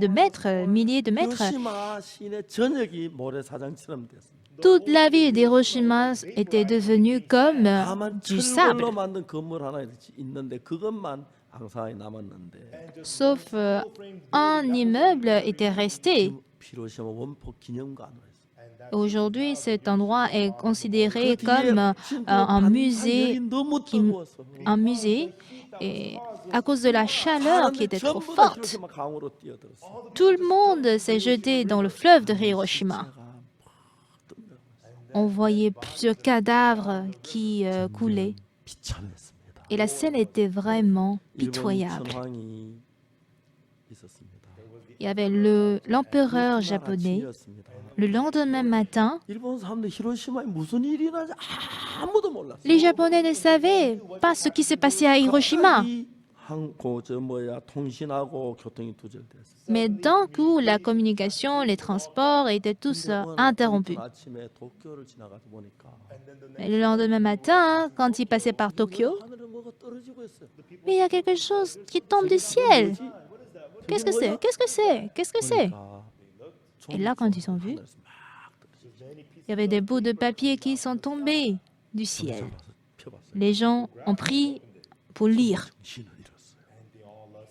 mètres. 히로시마 시내 전역이 모래사장처럼 됐습니다. Toute la ville d'Hiroshima était devenue comme 다만 du sable, 철골로 만든 건물 하나 있는데 그것만 앙상하게 남았는데 sauf un immeuble était resté. 히로시마 원폭 기념관으로 했어요. Aujourd'hui, cet endroit est considéré comme un musée, 너무 뜨거워서 un musée, et à cause de la chaleur qui était trop 전부 다 forte, 히로시마 강으로 뛰어들었어요. tout le monde s'est jeté dans le fleuve de Hiroshima. On voyait plusieurs cadavres qui coulaient. 비참했습니다. Et la scène était vraiment 일본 pitoyable. 천황이 있었습니다. il y avait l'empereur japonais. 아침이었습니다. Le lendemain matin, 일본 사람들 히로시마에 무슨 일이 나지 아무도 몰랐어요. les Japonais ne savaient pas ce qui s'est passé à Hiroshima. 갑자기 통신하고 교통이 두절됐어요. Mais d'un coup, la communication, les transports étaient tous interrompus. 아침에 도쿄를 지나가다 보니까 Et le lendemain matin, quand ils passaient par Tokyo, 하늘에 뭐가 떨어지고 있어요. mais il y a quelque chose qui tombe du ciel. Qu'est-ce que c'est? Qu'est-ce que c'est? Qu'est-ce que c'est? Et là, quand ils ont vu, il y avait des bouts de papier qui sont tombés du ciel. Les gens ont pris pour lire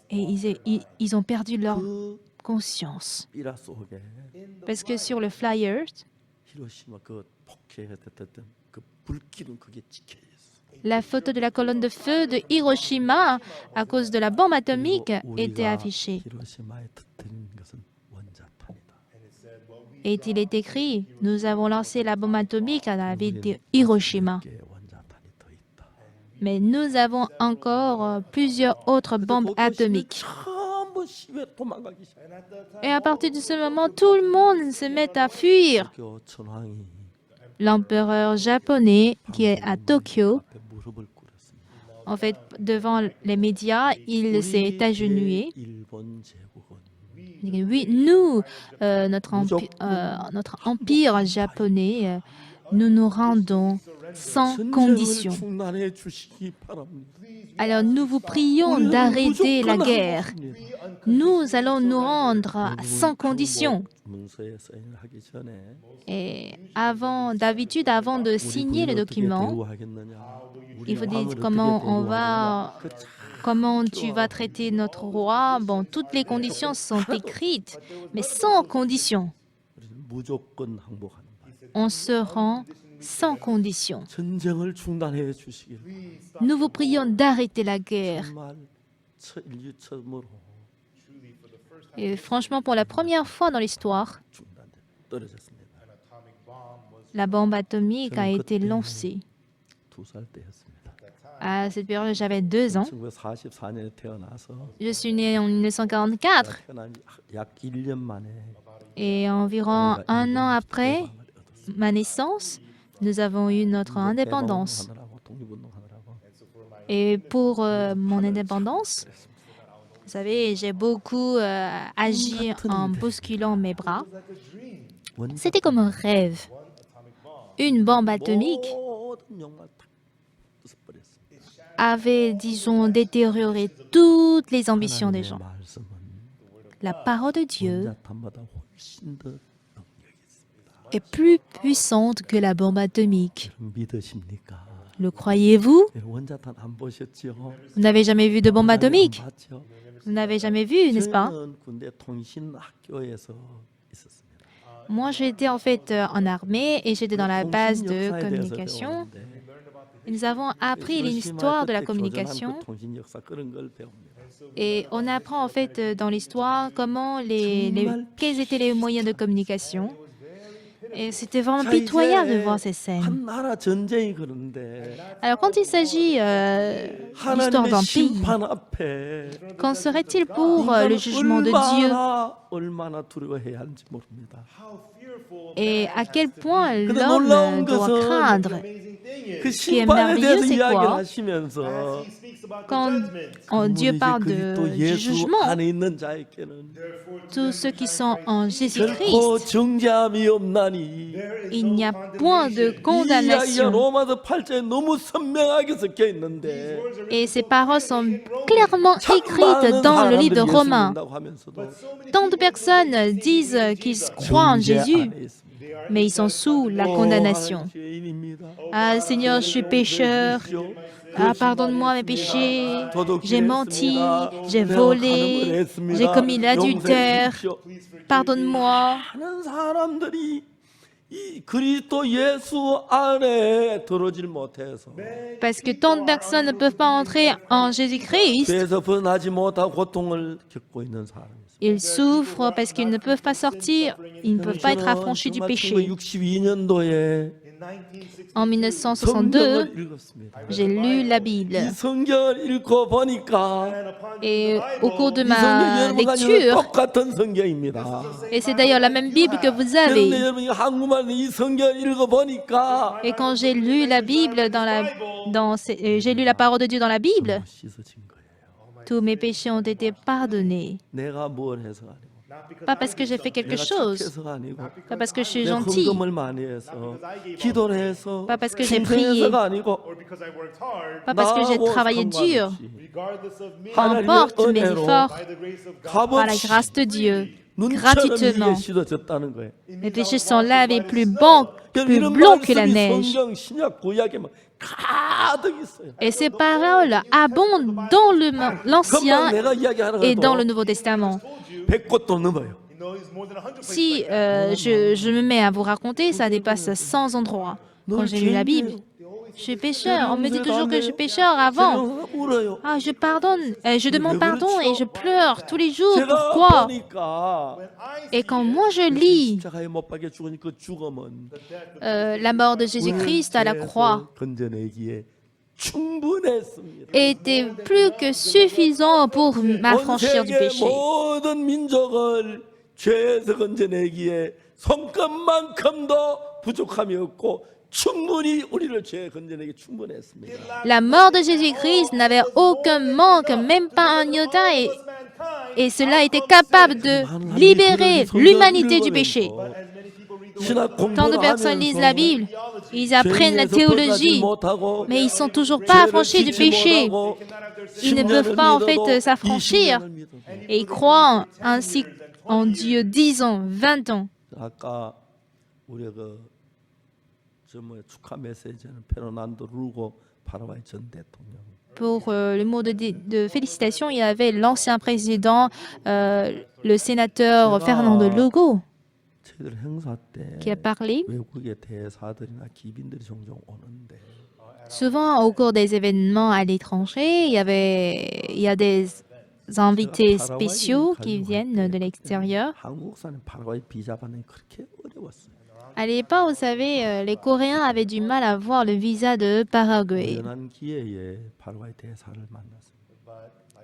et ils ont perdu leur conscience. 삐라 속에 Parce que sur le flyer, 히로시마 그 폭행했던 그 불길은 그게 찍혀 있어. la photo de la colonne de feu de Hiroshima à cause de la bombe atomique était affichée. 히로시마에 터뜨린 것은 원자탄이다. Et il est écrit, nous avons lancé la bombe atomique à la ville de Hiroshima. 이게 원자탄이 더 있다. Mais nous avons encore plusieurs autres bombes atomiques. 전부 시외 도망가기 시작. Et à partir de ce moment, tout le monde se met à fuir. 도쿄 천황이 L'empereur japonais qui est à Tokyo, 앞에 무릎을 꿇었습니다. en fait, devant les médias, il s'est agenouillé. 일본 제국은 Il dit, oui, nous, notre empire japonais, nous nous rendons sans 전쟁을 condition. 중단해 주시기 바랍니다. Alors nous vous prions d'arrêter la guerre. Nous allons nous rendre sans condition. 문서에 사인을 하기 전에 Et d'habitude, avant de signer le document, il faut dire comment tu vas traiter notre roi. Bon, toutes les conditions sont écrites, mais sans condition. 무조건 항복하는 바. On se rend sans condition. 전쟁을 중단해 주시길. Nous vous prions d'arrêter la guerre. 정말 인류 처음으로 Et franchement, pour la première fois dans l'histoire, 떨어졌습니다. la bombe atomique a été lancée. 2살 때였습니다. À cette période, j'avais 2 ans. 1944년에 태어나서 Je suis née en 1944 태어난 약 1년 만에 et environ 1 an après ma naissance, nous avons eu notre indépendance. 하느라고 독립운동하느라고 Et pour mon indépendance, vous savez, j'ai beaucoup agi en bousculant mes bras. C'était comme un rêve. Une bombe atomique 모든 욕망을 탁 부숴버렸습니다. avait, disons, détérioré toutes les ambitions des gens. 말씀은 La parole de Dieu 원자탄보다 훨씬 더 능력이 있습니다. est plus puissante que la bombe atomique. 믿으십니까? Le croyez-vous? 원자탄 안 보셨죠? Vous n'avez jamais vu de bombe atomique? 안 봤죠? Vous n'avez jamais vu, n'est-ce pas? 저는 군대 통신학교에서 있었습니다. Moi, j'étais en fait en armée et j'étais dans la base 통신 de 역사에 대해서 communication. 배웠는데 Et nous avons appris l'histoire de la communication 그 통신 역사 그런 걸 배웁니다. et on apprend en fait dans l'histoire comment quels étaient les moyens de communication. Et c'était vraiment 자, pitoyable de 이제 voir ces scènes. 한 나라 전쟁이 그런데 Alors quand il s'agit d'histoire 하나님의 d'un pays, 심판 앞에 qu'en serait-il pour 인간은 le jugement de Dieu 얼마나 두려워해야 하는지 모릅니다. et à quel point 근데 l'homme 놀라운 doit 것은 craindre? 그 qui est 심판에 merveilleux, 대해서 c'est 이야기를 quoi? 하시면서 Quand Dieu 그분이 parle 그리스도 du 예수 jugement, 안에 있는 자에게는 tous ceux qui sont en 결코 Jésus-Christ, 정죄함이 없나니 il n'y a point de 이 이야기가 condamnation. 로마서 8장에 너무 선명하게 적혀 있는데 Et ces paroles sont clairement 참 écrites 많은 dans le livre de 사람들이 예수 Romains. 믿는다고 하면서도 Tant de personnes disent qu'ils croient en 정죄 Jésus, 안에 있습니다. mais ils sont sous la condamnation. 죄인입니다. Ah Seigneur, je suis pécheur. Ah, pardonne-moi mes péchés. J'ai menti, j'ai volé, j'ai commis l'adultère. Pardonne-moi. 많은 사람들이 이 그리스도 예수 안에 들어오질 못해서 Parce que tant de personnes ne peuvent pas entrer en Jésus-Christ. 죄에서 벗어나지 못하고 고통을 겪고 있는 사람이 있어요. Ils souffrent parce qu'ils ne peuvent pas sortir, ils ne peuvent pas être affranchis du péché. 1962년도에 En 1962, 성경을 읽었습니다. j'ai lu la Bible. 이 성경을 읽고 보니까 Et au cours de 이 ma 성경 여러분 가지고 lecture, 똑같은 성경입니다. et c'est d'ailleurs la même Bible que vous 그런데 avez. 여러분이 한국말 이 성경을 읽어 보니까 Et quand j'ai lu la Bible j'ai lu la parole de Dieu dans la Bible, 씻어진 거예요. tous mes péchés ont été pardonnés. 내가 뭘 해서가 아니고 Pas parce que j'ai fait quelque 내가 chose, 착해서가 아니고 pas parce que je suis 내가 gentil, 헌금을 많이 해서 기도를 해서 pas parce que j'ai prié, 충성해서가 아니고 pas parce que j'ai 나하고 travaillé dur, 상관없이 peu importe mes 은혜로 efforts, par la 값없이 grâce de Dieu, 눈처럼 gratuitement. 이게 씻어졌다는 거예요. Mes péchés sont lavés plus blancs que la neige. 성경 신약 구약에 막 가득 있어요. Et ces paroles abondent dans 금방 l'Ancien 내가 이야기하는 et dans le 것도 Nouveau Testament. 100곳도 넘어요. Si je me mets à vous raconter, ça dépasse 100 endroits. Quand j'ai lu la Bible, je suis pécheur. On me dit toujours que je suis pécheur avant. 울어요. Ah, je pardonne, je demande pardon et je pleure tous les jours. 제가 Pourquoi? 보니까 Et quand moi je lis 십자가에 못 박혀 죽은 그 죽음은 la mort de Jésus-Christ à la croix, 건져내기에 충분했습니다. était plus que suffisant pour 온 m'affranchir du 세계 péché. 모든 민족을 죄에서 건져내기에 손끝만큼도 부족함이 없고 충분히 우리를 죄에 건져내기 충분했습니다. La mort de Jésus-Christ n'avait aucun manque, même pas un iota, et cela était capable de libérer l'humanité du péché. Tant de personnes lisent la Bible, ils apprennent la théologie, mais ils ne sont toujours pas affranchis du péché. Ils ne peuvent pas en fait s'affranchir et ils croient ainsi en Dieu 10 ans, 20 ans. 아까 우리 축하 메시지는 페르난도 루고 파라과이 전 대통령. Pour le mot de félicitations, il y avait l'ancien président, le sénateur Fernando Lugo, 저희들 행사 때 qui a parlé. 외국의 대사들이나 기빈들이 종종 오는데 Souvent, au cours des événements à l'étranger, il y a des invités spéciaux qui viennent de l'extérieur. 한국사는 파라과이 비자 받는 게 그렇게 어려웠어요. À l'époque, vous savez, les Coréens avaient du mal à avoir le visa de Paraguay. 우연한 기회에 파라과이 대사를 만났습니다.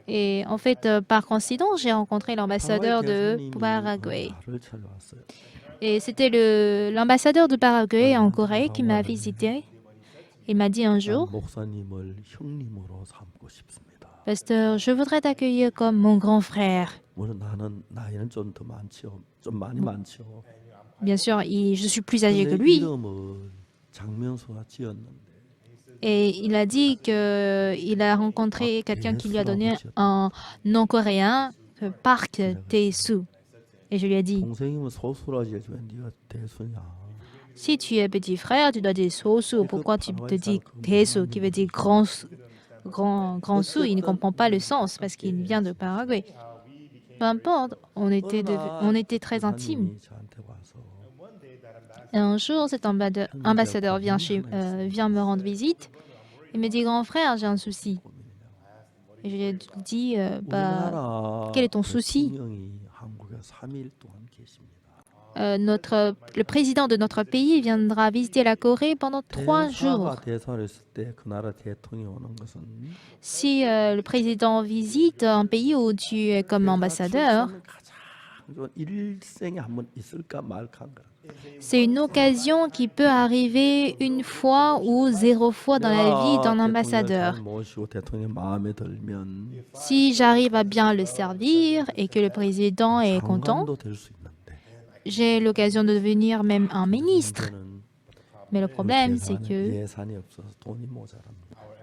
Et en fait, par coïncidence, j'ai rencontré l'ambassadeur de Paraguay. 나를 찾아왔어요. Et c'était l'ambassadeur de Paraguay en Corée qui m'a visité. Il m'a dit un jour, 목사님을 형님으로 삼고 싶습니다. Pasteur, je voudrais t'accueillir comme mon grand frère. 물론 나는 나이는 좀 더 많죠. 좀 많이 많죠. Bien sûr, je suis plus âgé que 내 lui. 이름을 장명수가 지었는데 Et il a dit qu'il a rencontré quelqu'un qui lui a donné un nom coréen, Park Tae-soo. Et je lui ai dit, 동생이면 소수라지 왜 네가 대수냐. si tu es petit frère, tu dois dire Sosu. Pourquoi tu te dis Tae-soo, qui veut dire grand sou? Il ne comprend pas le sens parce qu'il vient de Paraguay. Peu importe, on était très intimes. Et un jour, cet ambassadeur vient me rendre visite. Il me dit, grand frère, j'ai un souci. Et je lui ai dit, quel est ton souci? Le président de notre pays viendra visiter la Corée pendant 3 jours. Si le président visite un pays où tu es comme ambassadeur, c'est une occasion qui peut arriver une fois ou 0 fois dans la vie d'un ambassadeur. Si j'arrive à bien le servir et que le président est content, j'ai l'occasion de devenir même un ministre. Mais le problème, c'est que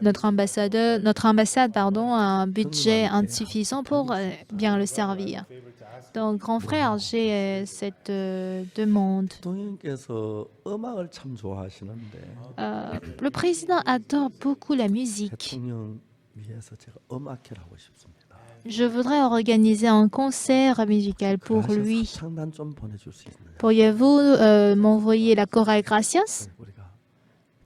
notre ambassade a un budget insuffisant pour bien le servir. Donc, grand frère, j'ai cette demande. Le président adore beaucoup la musique. Je voudrais organiser un concert musical pour 그러시면 lui. 합창단 좀 보내줄 수 있나요? Pourriez-vous m'envoyer la chorale Gracias? 우리가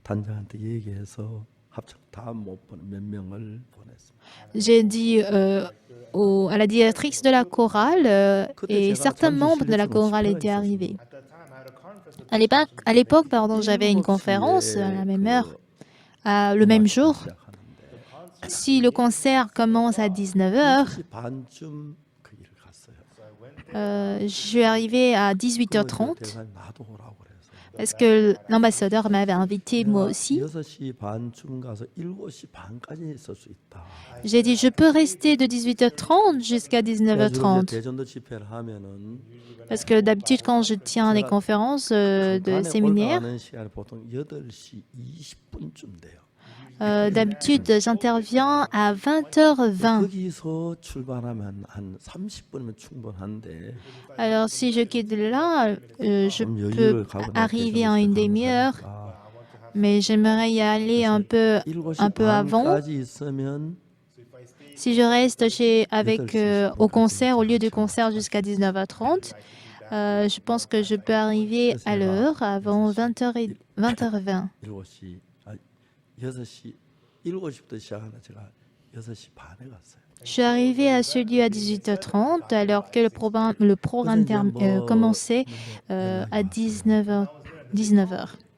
단장한테 얘기해서 합창 다 못 보내 몇 명을 보냈습니다. J'ai dit à la directrice de la chorale et certains membres de la chorale étaient arrivés. À l'époque, pardon, j'avais une conférence à la même heure, le même jour. Si le concert commence à 19h, 7시 반쯤 그 일을 갔어요. je suis arrivée à 그러면 18h30 대사님 나도 오라고 그래서 parce que l'ambassadeur m'avait invité moi aussi. 6시 반쯤 가서 7시 반까지 있을 수 있다. J'ai dit, je peux rester de 18h30 jusqu'à 그래가지고 19h30. 이제 대전도 집회를 하면은 Parce que d'habitude, quand je tiens des conférences de 간에 séminaire, 올라가는 시간이 보통 8시 20분쯤 돼요. d'habitude, j'interviens à 20h20. 거기서 출발하면 한 30분이면 충분한데 Alors, si je quitte là, je 좀 peux 여유를 가고 내가 arriver 대전도 en une 집회 demi-heure, 가니까 mais j'aimerais y aller un peu 7시 avant. 반까지 있으면 Si je reste au concert, au lieu du concert jusqu'à 19h30, je pense que je peux arriver à l'heure avant 20h20. 7시 6시 7시부터 시작하나 제가 6시 반에 갔어요. Je suis arrivée à ce lieu à 18h30 alors que le programme commençait à 19h.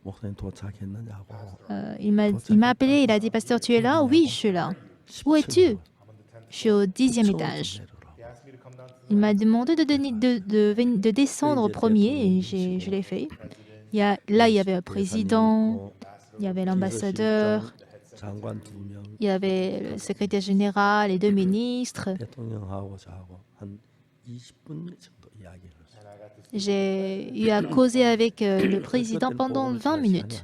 목사님 도착했느냐고. Il m'a appelé, il a dit, Pasteur, tu es là? Oui, je suis là. Où es-tu? Je suis au 10e étage. Il m'a demandé de descendre au premier et je l'ai fait. Là, il y avait un président, il y avait l'ambassadeur, 장관 2명, il y avait le secrétaire général et 2 ministres. 대통령하고 저하고 한 20분 정도 이야기를 했어요. J'ai eu à causer avec le président pendant 20 minutes.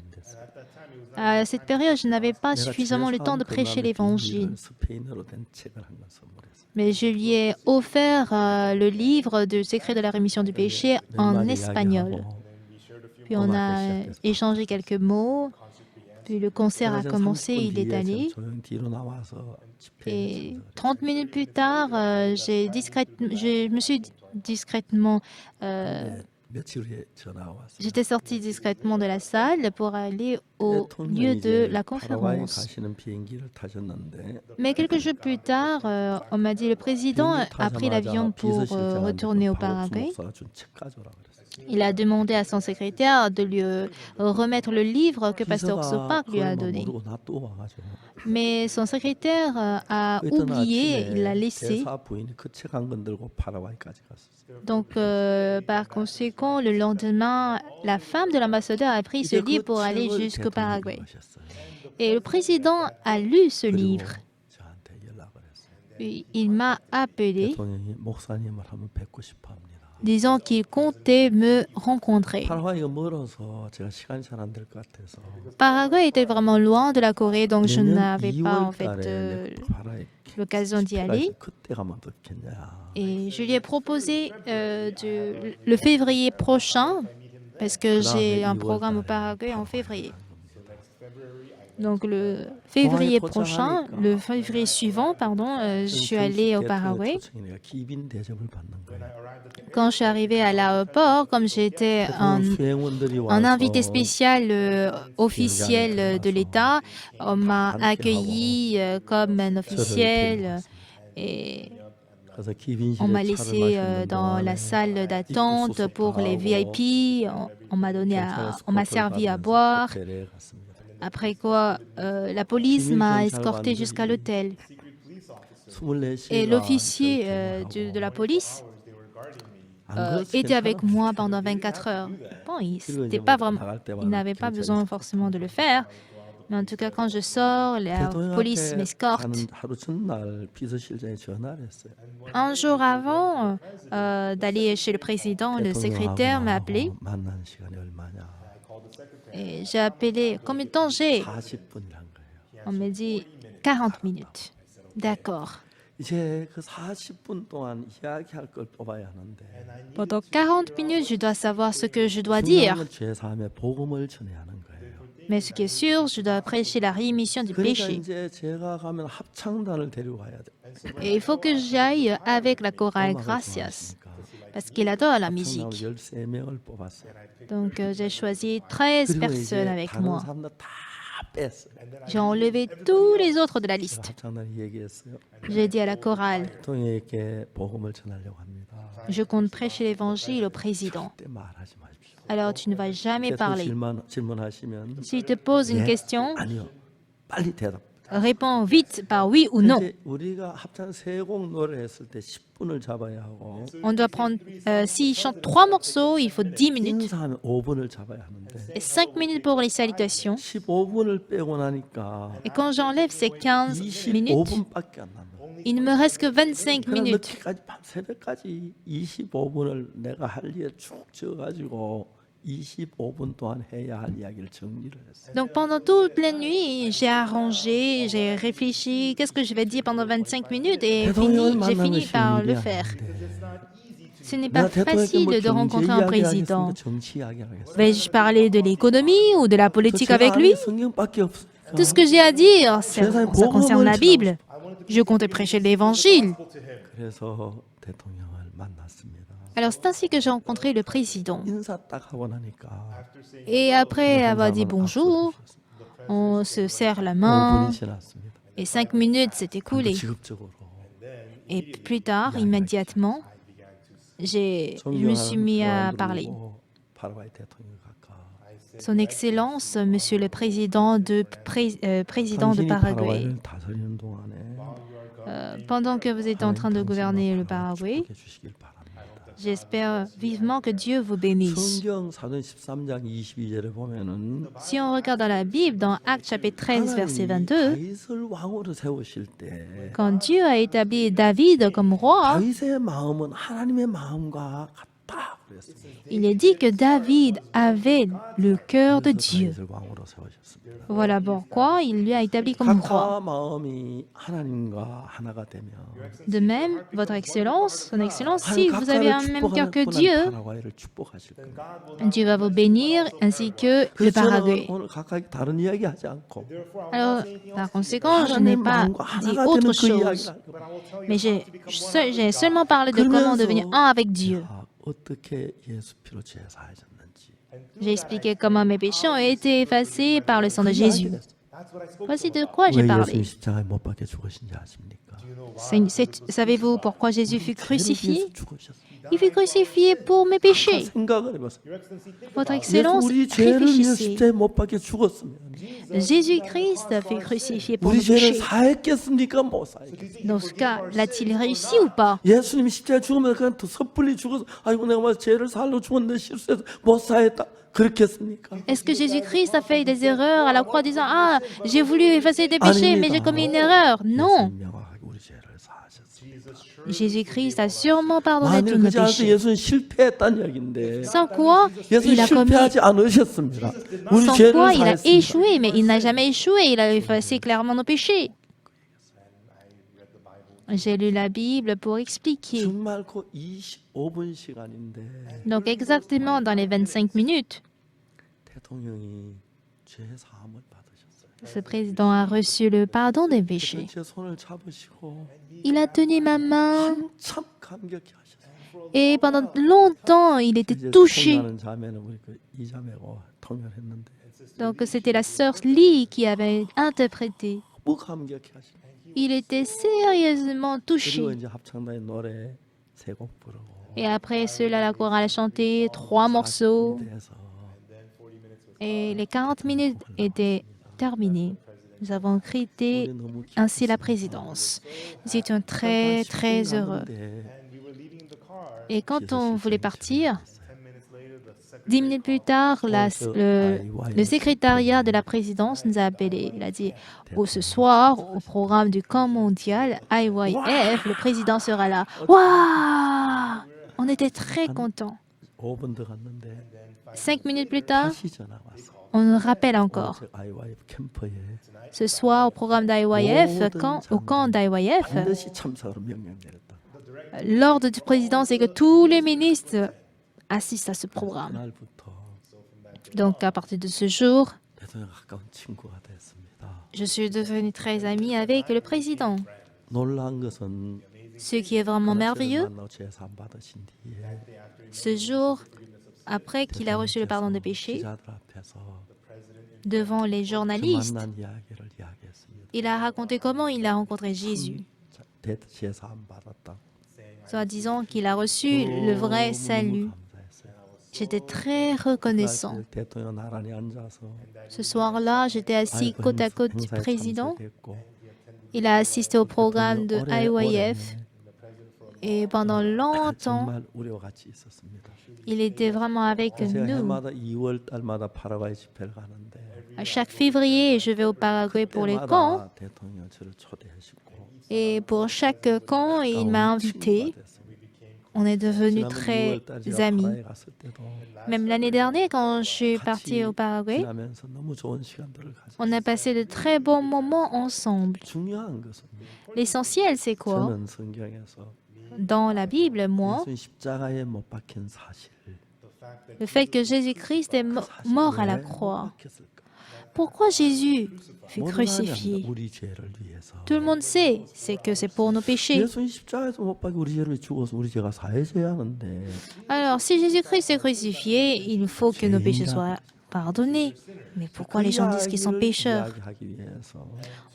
À cette période, je n'avais pas suffisamment le temps de prêcher l'évangile. 스페인어로 된 책을 한 권 선물했어요. Mais je lui ai offert le livre de Secret de la rémission du péché en espagnol. Puis on a échangé quelques mots. Puis le concert a commencé, il est allé. Et 30 minutes plus tard, je me suis discrètement... 며칠 후에 전화가 왔어요. J'étais sortie discrètement de la salle pour aller au lieu de la 파라과이 conférence. 가시는 비행기를 타셨는데 Mais quelques jours plus tard, on m'a dit le président a pris l'avion pour retourner au Paraguay. 목사가 준 책 가져오라 그랬어요. Il a demandé à son secrétaire de lui remettre le livre que Pasteur Sopak lui a donné. 모르고 나 또 와가지고 Mais son secrétaire a 그랬던 oublié, il l'a 아침에 laissé. 대사 부인이 그 책 한 권 들고 파라과이까지 갔었어요. Donc, par conséquent, le lendemain, la femme de l'ambassadeur a pris ce 이제 livre 그 pour aller 책을 jusqu'au 대통령이 Paraguay. 읽으셨어요. Et le président a lu ce 그리고 livre. 저한테 연락을 했어요. Puis il m'a appelé 대통령이 목사님을 한번 뵙고 싶어합니다. disant qu'il comptait me rencontrer. 파라과이가 멀어서 제가 시간이 잘 안 될 것 같아서 Paraguay était vraiment loin de la Corée, donc je 내년 n'avais pas en fait 2월달에 l'occasion d'y aller. 그때 가면 어떻겠냐. Et je lui ai proposé le février prochain, parce que j'ai un programme au Paraguay en février. Donc le février prochain, le février suivant, pardon, je suis allée au Paraguay. 초청이니까 기빈 대접을 받는 거예요. Quand je suis arrivée à l'aéroport, comme j'étais 수행원들이 un 와서 invité spécial officiel de l'État, on m'a accueilli comme un officiel et 그래서 기빈실에 on m'a 차를 laissé 마시는 dans la 동안에 salle d'attente pour les VIP. On m'a servi à boire. 호텔에 갔습니다. Après quoi, la police m'a escorté jusqu'à l'hôtel. 24시간 Et l'officier de la police était avec moi pendant 24 heures. Bon, il n'avait pas besoin forcément de le faire. Mais en tout cas, quand je sors, la police m'escorte. 하루 전날 비서실장이 전화를 했어요. Un jour avant d'aller chez le président, le secrétaire m'a appelé. 만나는 시간이 얼마냐? Et j'ai appelé. Combien de temps j'ai? 40분이란 거예요. On m'a dit 40 minutes. D'accord. 이제 그 40분 동안 이야기할 걸 뽑아야 하는데 Pendant 40 minutes, je dois savoir ce que je dois dire. 중요한 건 죄 사함에 복음을 전해야 하는 거예요. Mais ce qui est sûr, je dois prêcher la rémission du 그러니까 péché. 이제 제가 가면 합창단을 데리고 가야 돼. Et il faut que j'aille avec la chorale 음악을 Gracias, 좋아하시니까. parce qu'il adore la 합창단을 musique. 13명을 뽑았어요. Donc j'ai choisi 13 그리고 personnes 이제 avec 다른 moi. 사람들 다 뺐어요. J'ai enlevé tous les autres de la 그래서 liste. 합창단이 얘기했어요. J'ai dit à la chorale, 대통령에게 복음을 전하려고 합니다. je compte prêcher l'évangile au président. 절대 말하지 마십시오. Alors tu ne vas jamais 대통령 parler. 질문하시면 S'il te pose une 예, question, 아니요. 빨리 대답. réponds vite par oui ou non. 이제 우리가 합창 세 곡 노래했을 때 10분을 잡아야 하고 On doit prendre, s'il chante 3 morceaux, il faut 10 minutes. 인사하면 5분을 잡아야 하는데 Et 5 minutes pour les salutations. 15분을 빼고 나니까 Et quand j'enlève ces 15 minutes, 25분밖에 안 남아요. il ne me reste que 25 그냥 minutes. 늦게까지 밤 새벽까지 25분을 내가 할 일에 쭉 지어가지고 25분 동안 해야 할 이야기를 정리를 했어요. Donc pendant toute la nuit, j'ai arrangé, j'ai réfléchi, qu'est-ce que je vais dire pendant 25 minutes et 대통령을 j'ai 만나는 fini par le 일이 faire. 아닌데 Ce n'est 내가 pas 대통령께 facile 뭐 de 경제 rencontrer un 이야기 président. 하겠습니까? 정치 이야기 하겠습니까? Vais-je parler de l'économie ou de la politique 제가 avec 아는 lui? 게 성경밖에 없으니까 Tout ce que j'ai à dire, ça concerne la Bible. Je comptais prêcher l'évangile. 그래서 대통령을 만났습니다. Alors c'est ainsi que j'ai rencontré le président. 인사 딱 하고 나니까 Et après avoir dit bonjour, on se serre la main 5분이 지났습니다. et 5 minutes s'est écoulé. 직업적으로 Et plus tard, immédiatement, je me suis mis à parler. 파라과이 대통령 가까 Son Excellence, Monsieur le Président président de 당신이 Paraguay, 파라과이를 다스리는 동안에 pendant que vous êtes en train de gouverner le Paraguay, 축복해 주시길 바랍니다. j'espère vivement que Dieu vous bénisse. 성경 사도행 13장 22절에 보면은 Si on regarde dans la Bible, dans Actes chapitre 13, verset 하나님이 22, 다윗을 왕으로 세우실 때 quand Dieu a établi David comme roi, 다윗의 마음은 하나님의 마음과 같다 그랬습니다. il est dit que David avait le cœur de Dieu. 다윗을 왕으로 세우셨습니다. Voilà pourquoi il lui a établi comme roi. 각하 마음이 하나님과 하나가 되면 De même, Votre Excellence, Son Excellence, si 하나님 vous avez un 각하를 même cœur que 축복하는 Dieu, 파라과이를 축복하실 겁니다. Dieu va vous bénir ainsi que le 그래서 저는 Paraguay. 오늘 각각 다른 이야기 하지 않고 Alors, par conséquent, je n'ai 하나님 pas 마음과 dit 하나가 autre 되는 그 chose, 이야기를 하고 mais j'ai seulement parlé de comment devenir un avec Dieu. 자, 어떻게 예수 피로 제사하셨는지 J'ai expliqué comment mes péchés ont été effacés par le sang de Jésus. Voici de quoi j'ai 왜 parlé. 예수님 십자가에 못 박혀 죽으신지 아십니까? Savez-vous pourquoi Jésus fut crucifié? 위해서 죽으셨습니다. Il fut crucifié pour mes péchés. 생각을 해보세요. Votre 예수 Excellence, 우리 죄를 위해서 réfléchissez. 십자가에 못 박혀 죽었으면 Jésus-Christ fut crucifié pour 우리 nos 죄를 péchés. 사했겠습니까? 못 사했겠습니까? Dans ce cas, l'a-t-il réussi ou pas? 예수님이 십자가에 죽으면 그냥 더 섣불리 죽어서 아이고 내가 뭐 죄를 살로 죽었는데 실수해서 못 사했다 그렇겠습니까? Est-ce que Jésus-Christ a fait des erreurs à la croix disant ah, j'ai voulu effacer des péchés, mais j'ai commis une erreur? Non. 예수님 명확하게 우리 죄를 사하셨습니다. Jésus-Christ a sûrement pardonné 만일 tous nos 그지 않아서 péchés. 예수는 실패했다는 이야기인데 Sans quoi, 예수는 il a commis, 실패하지 않으셨습니다. 우리 sans 죄를 quoi il a 사했습니다. échoué, mais il n'a jamais échoué. Il a effacé clairement nos péchés. J'ai lu la Bible pour expliquer. 정말 그 25분 시간인데 Donc exactement dans les 25 minutes, 대통령이 죄 사함을 받으셨어요. ce président a reçu le pardon des péchés. 제 손을 잡으시고 Il a tenu ma main 한참 감격히 하셨어요. et pendant longtemps, il était 이제 touché. 통역하는 자매는 우리 그 이자매고 통역했는데 Donc c'était la sœur Lee qui avait interprété. 너무 감격히 하시고 Il était sérieusement touché. 그리고 이제 합창단의 노래 세 곡 부르고 Et après cela, la chorale a chanté 3 morceaux. 돼서 Et les 40 minutes étaient terminées. Nous avons critiqué 우리 너무 ainsi la présidence. Nous étions très, très heureux. Et quand on voulait partir, 10 minutes plus tard, le secrétariat de la présidence nous a appelés. Il a dit, ce soir, au programme du camp mondial IYF, le président sera là. Waouh! On était très contents. 5분 더 갔는데 5 minutes plus tard, 다시 전화 왔어. on nous rappelle encore. IYF 캠프에 Ce soir, au programme d'IYF, au camp d'IYF, 반드시 참석으로 명령 내렸다. l'ordre du président, c'est que tous les ministres assistent à ce programme. 그날부터 Donc, à partir de ce jour, 대통령 가까운 친구가 됐습니다. Je suis devenue très amie avec le président. 놀란 것은 Ce qui est vraiment merveilleux, 만나고 제사함 받으신 뒤에 ce jour, après qu'il a reçu le pardon des péchés, 기자들 앞에서 devant les 그 journalistes, 만난 이야기를 이야기했습니다. il a raconté comment il a rencontré Jésus, 제사함 받았다. soi-disant qu'il a reçu le vrai salut. J'étais très reconnaissant. 대통령 나란히 앉아서 Ce soir-là, j'étais assis côte à côte du président. Il a assisté au programme de IYF et pendant longtemps, 정말 우리와 같이 있었습니다. il était vraiment avec 제가 nous. 해마다 2월 달마다 파라과이 집회를 가는데 À chaque février, je vais au Paraguay pour les camps 때마다 대통령 저를 초대하시고 et pour chaque camp, il m'a invité. On est devenus très amis. 파라과이 갔을 때도 Même l'année dernière, quand je suis partie au Paraguay, 지나면서 너무 좋은 시간들을 가졌어요. on a passé de très bons moments ensemble. 중요한 것은 L'essentiel, c'est quoi? 저는 성경에서 Dans la Bible, moi, 예수님 십자가에 못 박힌 사실, le fait que Jésus-Christ est mort à la 왜 croix. 못 박혔을까? Pourquoi Jésus fut 모든 crucifié? 사람이 우리 죄를 위해서. Tout le monde sait, c'est que c'est pour nos péchés. 예수님 십자가에서 못 박혀 우리 죄를 죽어서 우리 죄가 사해져야 하는데 Alors, si Jésus-Christ est crucifié, il faut que nos péchés soient pardonnés. Mais pourquoi les gens disent qu'ils sont pécheurs? 이야기하기 위해서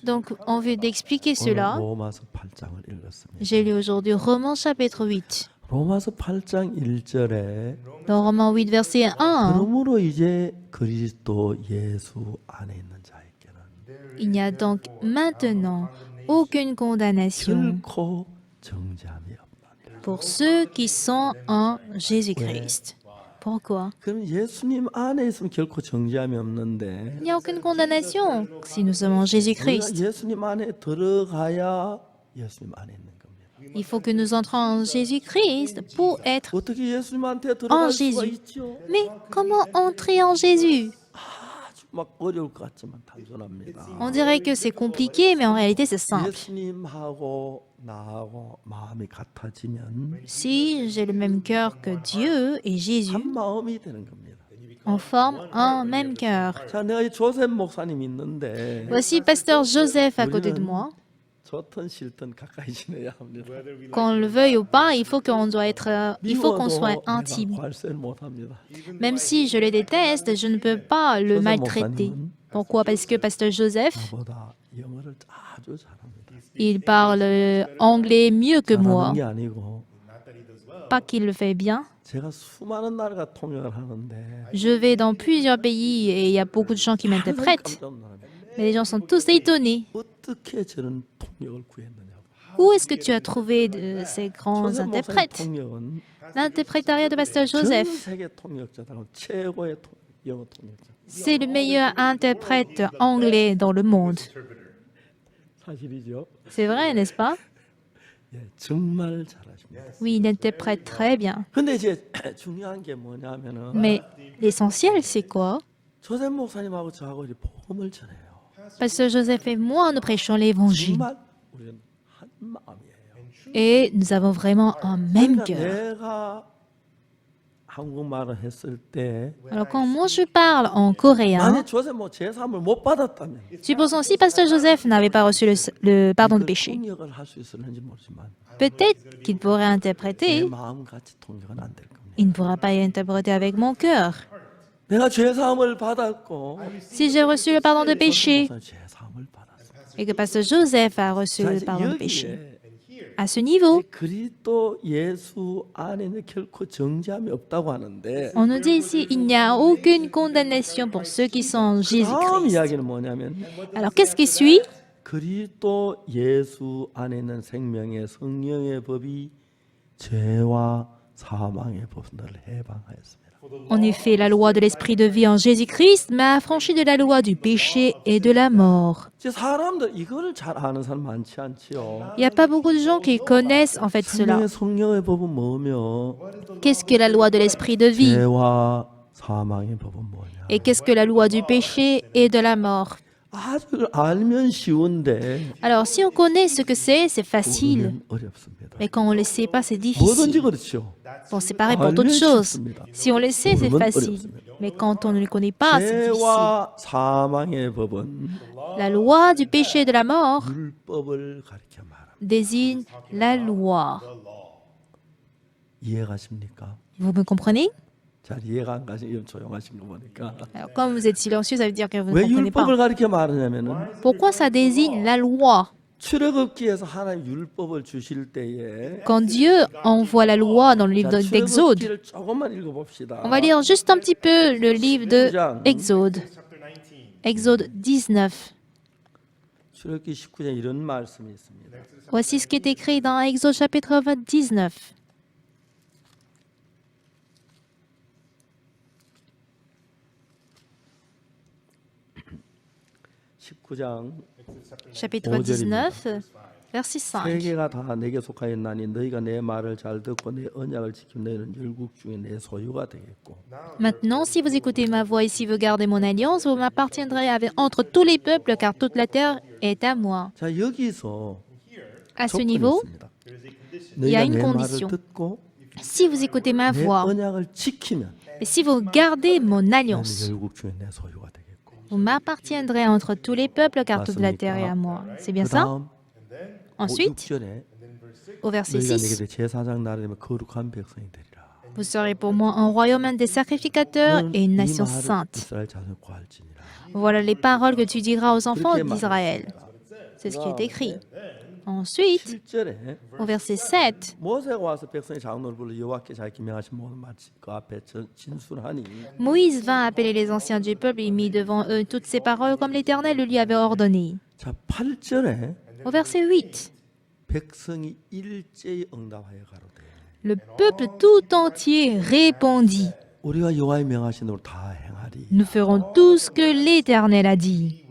Donc, en vue d'expliquer 오늘 cela, 로마서 8장을 읽었습니다. j'ai lu aujourd'hui Romains chapitre 8. 로마서 8장 1절에 Dans Romains 8, verset 1, 그러므로 이제 그리스도 예수 안에 있는 자에게는 il n'y a donc maintenant aucune condamnation 결코 정죄함이 없나니. pour ceux qui sont en Jésus-Christ. Pourquoi? 그럼 예수님 안에 있으면 결코 정죄함이 없는데 Il n'y a aucune condamnation si nous sommes en 우리가 Jésus-Christ. 예수님 안에 들어가야 예수님 안에 있는 겁니다. Il faut que nous entrions en Jésus-Christ pour être... 어떻게 예수님한테 들어갈 수가 Jésus. 있죠? Mais comment entrer en Jésus? 아주 막 어려울 것 같지만 단순합니다. On dirait que c'est compliqué, mais en réalité c'est simple. 예수님하고 나하고 마음이 같아지면 Si j'ai le même cœur que Dieu et Jésus, 한 마음이 되는 겁니다. on forme un même cœur. 자, 내가 이 조셉 목사님 있는데 Voici pasteur Joseph à côté de moi. 좋든 싫든 가까이 지내야 합니다. Qu'on le veuille ou pas, il faut il faut qu'on soit 미워도 intime. 내가 괄세를 못합니다. Même si je le déteste, je ne peux pas le 조셉 maltraiter. 목사님은 Pourquoi? Parce que pasteur Joseph, 나보다 영어를 아주 잘합니다. il parle anglais mieux que moi. 잘하는 게 아니고 Pas qu'il le fait bien. 제가 수많은 나라가 통역을 하는데 Je vais dans plusieurs pays et il y a beaucoup de gens qui 항상 m'interprètent. 깜짝 놀랍니다. Mais les gens sont tous étonnés. 어떻게 저런 통역을 구했느냐고. Où est-ce que tu as trouvé ces grands 조셉 목사님 interprètes? 통역은 L'interprétariat de pasteur 전 Joseph, 세계 통역자다. 최고의 영어 통역자. c'est le meilleur interprète anglais dans le monde. 사실이죠. C'est vrai, n'est-ce pas? 예, 정말 잘하십니다. Oui, il interprète très bien. 근데 이제 중요한 게 뭐냐면은 Mais l'essentiel, c'est quoi? 조셉 목사님하고 저하고 이제 복음을 전해요. Pasteur Joseph et moi, nous prêchons l'évangile. 정말 우리는 한 마음이에요. Et nous avons vraiment un même 그러니까 cœur. 내가 한국말을 했을 때 Alors, quand moi je parle en coréen, 만약 조셉 뭐 제3을 못 받았다면 supposons si pasteur Joseph n'avait pas reçu le pardon de 그 péché, 통역을 할 수 있을는지 모르지만 peut-être qu'il pourrait 내 interpréter, 마음같이 통역은 안 될 겁니다. il ne pourra pas y interpréter avec mon cœur. 내가 죄사함을 받았고 Si j'ai reçu le pardon de péché 죄사함을 받았어. et que pasteur Joseph a reçu 자, le 이제 pardon de péché, 여기에 à ce niveau, 그리스도 예수 안에는 결코 정죄함이 없다고 하는데 on nous dit ici, il n'y a aucune condamnation pour ceux qui sont en 다음 Jésus-Christ. 이야기는 뭐냐면 Alors, qu'est-ce qui suit? 그리스도 예수 안에 있는 생명의 성령의 법이 죄와 사망의 법을 해방하였습니다. En effet, la loi de l'esprit de vie en Jésus-Christ m'a affranchi de la loi du péché et de la mort. 이제 사람들 이거를 잘 아는 사람 많지 않지요. Il n'y a pas beaucoup de gens qui connaissent en fait cela. 생명의 성령의 법은 뭐며 Qu'est-ce que la loi de l'esprit de vie? 죄와 사망의 법은 뭐냐. Et qu'est-ce que la loi du péché et de la mort? 아주 알면 쉬운데 Alors, si on connaît ce que c'est facile. 모르면 어렵습니다. Mais quand on ne le sait pas, c'est 뭐든지 difficile. 그렇죠. Bon, c'est pareil pour d'autres choses. Si on le sait, c'est 모르면 facile. 어렵습니다. Mais quand on ne le connaît pas, c'est difficile. 죄와 사망의 법은 La loi du péché et de la mort 율법을 가리켜 말합니다. désigne la loi. 이해가십니까? Vous me comprenez? 잘 이해가 안 가시면 조용하신 거 보니까. Alors, comme vous êtes silencieux, ça veut dire que vous ne 왜 comprenez pas. 율법을 가리켜 말하냐면은 Pourquoi ça désigne la loi? 출애굽기에서 하나님 율법을 주실 때에 Quand Dieu envoie la loi dans le livre 자, d'Exode, 출애굽기를 조금만 읽어봅시다. on va lire juste un petit peu le livre de Exode. Exode 19. 출애굽기 19장 이런 말씀이 있습니다. Voici ce qui est écrit dans Exode chapitre 19. Chapitre 19, verset 5. 세계가 다 내게 속하였나니 너희가 내 말을 잘 듣고 내 언약을 지키면 너희는 열국 중에 내 소유가 되겠고. Maintenant, si vous écoutez ma voix et si vous gardez mon alliance, vous m'appartiendrez entre tous les peuples, car toute la terre est à moi. 자, 여기서 À ce 조건이 niveau, 있습니다. il y a 너희가 une 내 말을 condition. 듣고 Si vous écoutez ma 내 voix 언약을 지키면 et si vous gardez mon 너희는 alliance, 열국 중에 내 소유가 되겠고. vous m'appartiendrez entre tous les peuples, car toute la terre est à moi. C'est bien ça? 그다음 Ensuite, 6절에 au verset 너희가 6, 내게 제사장 나라되면 거룩한 백성이 되리라. vous serez pour moi un royaume des sacrificateurs 너는 et une 이 nation 말을 sainte. 이스라엘 자손 구할지니라. Voilà les paroles que tu diras aux enfants 그렇게 d'Israël. 말했습니다. C'est ce qui est écrit. Ensuite, 7절에 au verset 7, 모세가 와서 백성의 장로를 불러 여호와께 자기 명하신 모든 말씀 그 앞에 진술하니 Moïse vint appeler les anciens du peuple et mit devant eux toutes ces paroles comme l'Éternel le lui avait ordonné. 자 8절에 Au verset 8, 백성이 일제히 응답하여 가로되 le peuple tout entier répondit, 우리가 여호와의 명하신 대로 다 행하리. nous ferons tout ce que l'Éternel a dit.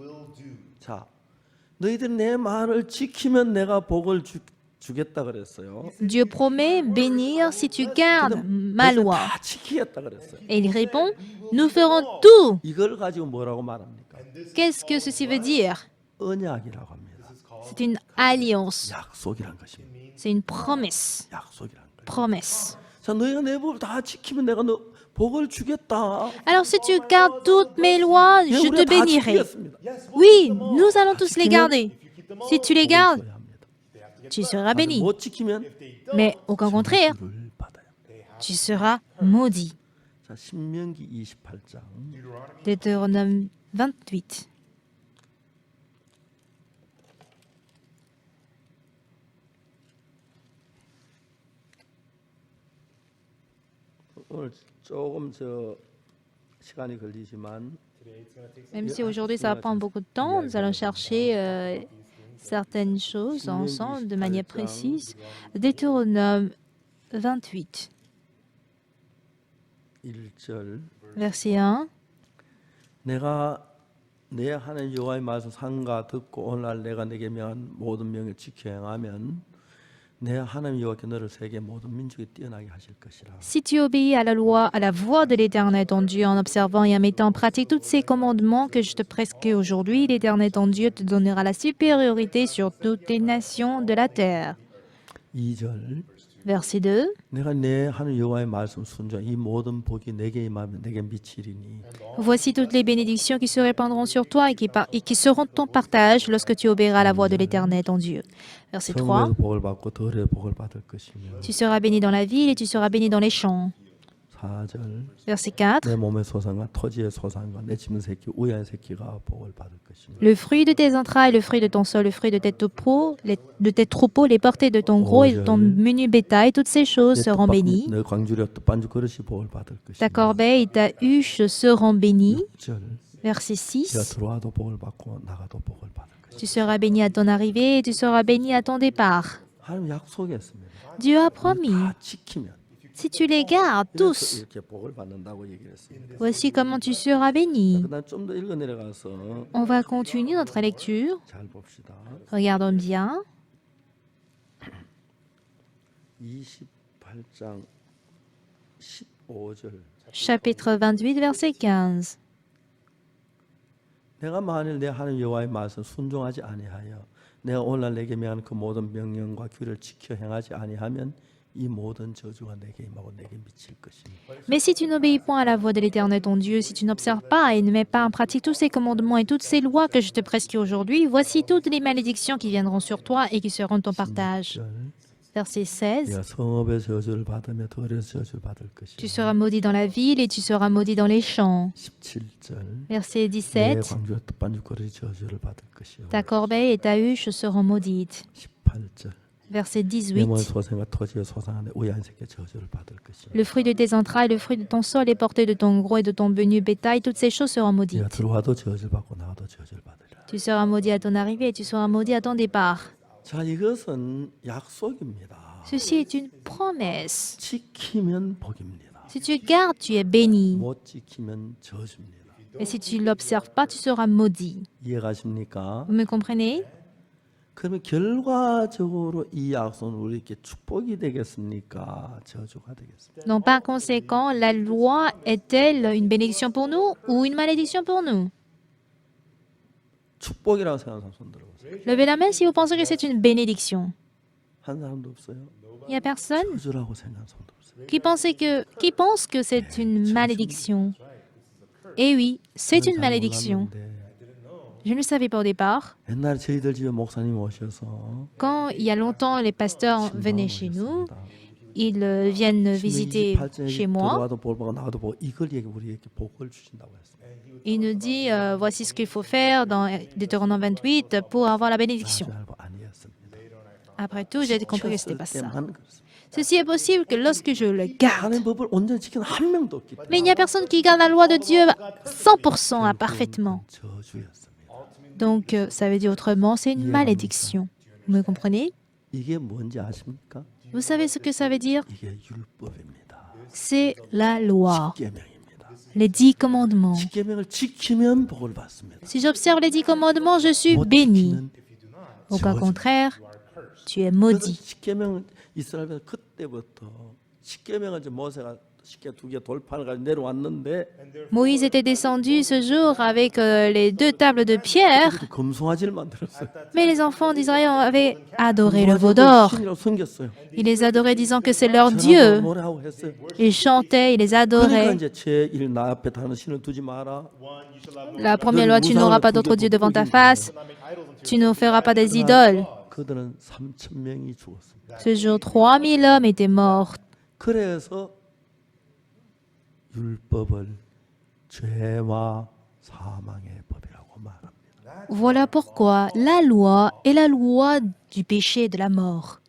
자 너희들 내 말을 지키면 내가 복을 주겠다 그랬어요. Dieu promet bénir si tu gardes ma 그래서 loi. 다 지키겠다 그랬어요. Et il répond, nous ferons tout. 이걸 가지고 뭐라고 말합니까? Qu'est-ce que ceci veut dire? 언약이라고 합니다. C'est une alliance. 약속이란 것입니다. C'est une promesse. 약속이란 것. Promesse. 자 너희가 내 법을 다 지키면 내가 너 복을 주겠다. Alors si tu gardes toutes mes lois, 예, je 우리가 te 다 bénirai. 지키겠습니다. Oui, nous allons tous les garder. Si tu les gardes, 복을 줘야 합니다. tu seras béni. 못 지키면 Mais au contraire, 벌을 받아요. tu seras maudit. 자 신명기 28장 Deutéronome 28. 오늘 조금 시간이 걸리지만 Même si aujourd'hui ça va prendre beaucoup de temps, nous allons chercher certaines choses ensemble de manière précise. Deutéronome 28, 1절 verset 1. 내가 내 하나님 여호와의 말씀 삼가 듣고 오늘날 내가 내게 명한 모든 명을 지켜 행하면 내 하나님 여호와께 너를 세계 모든 민족에 뛰어나게 하실 것이라. Si tu obéis à la loi, à la voix de l'Éternel ton Dieu, en observant et en mettant en pratique tous ces commandements que je te prescris aujourd'hui, l'Éternel ton Dieu te donnera la supériorité sur toutes les nations de la terre. 2절 Verset 2. 내가 내 하나님 여호와의 말씀 순종 이 모든 복이 내게 임하면 내게 미치리니 Voici toutes les bénédictions qui se répandront sur toi et qui seront ton partage lorsque tu obéiras à la voix de l'Éternel ton Dieu. Verset 3. 성읍에서 복을 받고 들에서 복을 받을 것이며 Tu seras béni dans la ville et tu seras béni dans les champs. 4절 Verset 4. 내 몸의 소산과 토지의 소산과 내 집은 새끼 우야의 새끼가 복을 받을 것이며 Le fruit de tes entrailles, le fruit de ton sol, le fruit de tes troupeaux, les portées de ton gros et de ton menu bétail, toutes ces choses seront bénies. 내 광주력 뜻반죽 그릇이 복을 받을 Ta 것이며 corbeille et ta huche seront bénies. 6절 Verset 내가 6. 들어와도 복을 받고 나가도 복을 받을 것이며 Tu seras béni à ton arrivée et tu seras béni à ton départ. 하나님 약속했습니다. Dieu a promis, 다 지키면 si tu les gardes 그래서 tous, 이렇게 복을 받는다고 얘기를 했습니다. voici comment tu seras béni. 그다음 좀 더 읽어 내려가서 On va continuer notre lecture. 잘 봅시다. Regardons bien. 28장 15절 Chapitre 28, verset 15. 내가 만일 내 하나님 여호와의 말씀 순종하지 아니하여 내가 오늘날 내게 명한 그 모든 명령과 규례를 지켜 행하지 아니하면 이 모든 저주가 내게 임하고 내게 미칠 것입니다. Mais si tu n'obéis point à la voix de l'Éternel ton Dieu, si tu n'observes pas et ne mets pas en pratique tous ces commandements et toutes ces lois que je te prescris aujourd'hui, voici toutes les malédictions qui viendront sur toi et qui seront ton partage. 16절, Verset 16. 네가 성읍의 저주를 받으며 들에서 저주를 받을 Tu 것이요. seras maudit dans la ville et tu seras maudit dans les champs. 17절, Verset 내 17. 광주와 떡반죽거리 저주를 받을 것이요. Ta corbeille et ta huche seront maudites. 18절, Verset 내 몸의 18. 소생과 토지의 소생한 우양 새끼 저주를 받을 것이요. Le fruit de tes entrailles, le fruit de ton sol et porté de ton gros et de ton venu bétail, toutes ces choses seront 네가 maudites. 들어와도 저주를 받고 나와도 저주를 받으리라. Tu seras maudit à ton arrivée et tu seras maudit à ton départ. 자, 이것은 약속입니다. Ceci est une promesse. 지키면 복입니다. Si tu gardes, tu es béni. 못 지키면 저주입니다. Et si tu ne l'observes pas, tu seras maudit. 이해가십니까? Vous me comprenez? 그러면 결과적으로 이 약속은 우리에게 축복이 되겠습니까? 저주가 되겠습니까? Donc par conséquent, la loi est-elle une bénédiction pour nous ou une malédiction pour nous? 축복이라고 생각하는 손 들어보세요. Levez la main si vous pensez que c'est une bénédiction. 한 사람도 없어요? Il n'y a personne 저주라고 생각하는 손 들어보세요. qui pense que c'est une malédiction. Eh oui, c'est une malédiction. Je ne le savais pas au départ. 옛날에 저희들 집에 목사님 오셔서 Quand il y a longtemps, les pasteurs venaient chez nous. Ils viennent visiter chez moi. 들어와도 볼 보고 나와도 보고 이걸 우리에게 복을 주신다고 했습니다. Il nous dit, voici ce qu'il faut faire dans Deutéronome 28 pour avoir la bénédiction. 줄 알고 아니었습니다. Après tout, j'ai compris que ce n'était pas ça. 때만 그렇습니다. Ceci est possible que lorsque je le garde. 하나님의 법을 온전히 지키는 한 명도 없기 때문에 Mais il n'y a personne qui garde la loi de Dieu 100% parfaitement. 저주였습니다. Donc, ça veut dire autrement, c'est une malédiction. Vous me comprenez? 이게 뭔지 아십니까? Vous savez ce que ça veut dire? 이게 율법입니다. C'est la loi, 십계명입니다. les 10 commandements. 십계명을 지키면 복을 받습니다. Si j'observe les 10 commandements, je suis 못 béni. 지키면 Au cas 저주. contraire, tu es 그래서 maudit. 십계명 이스라엘 그때부터 십계명을 이제 모세가 십계 두 개 돌판을 가지고 내려왔는데 Moïse était descendu ce jour avec les 2 tables de pierre, 그들이 금송아지를 만들었어요. mais les enfants d'Israël avaient adoré le veau d'or. 신이라고 섬겼어요. Ils les adoraient disant que c'est leur 전하고 Dieu. 뭐라고 했어요. Ils chantaient, ils les 그러니까 adoraient. 이제 제1 나 앞에 다른 신을 두지 마라. La première loi, tu n'auras pas d'autre Dieu devant ta face. Tu ne feras pas des idoles. 그들은 3천 명이 죽었습니다. Ce jour, 3000 hommes étaient morts. 그래서 율법을 죄와 사망의 법이라고 말합니다. Voilà pourquoi la loi est la loi du péché et de la mort.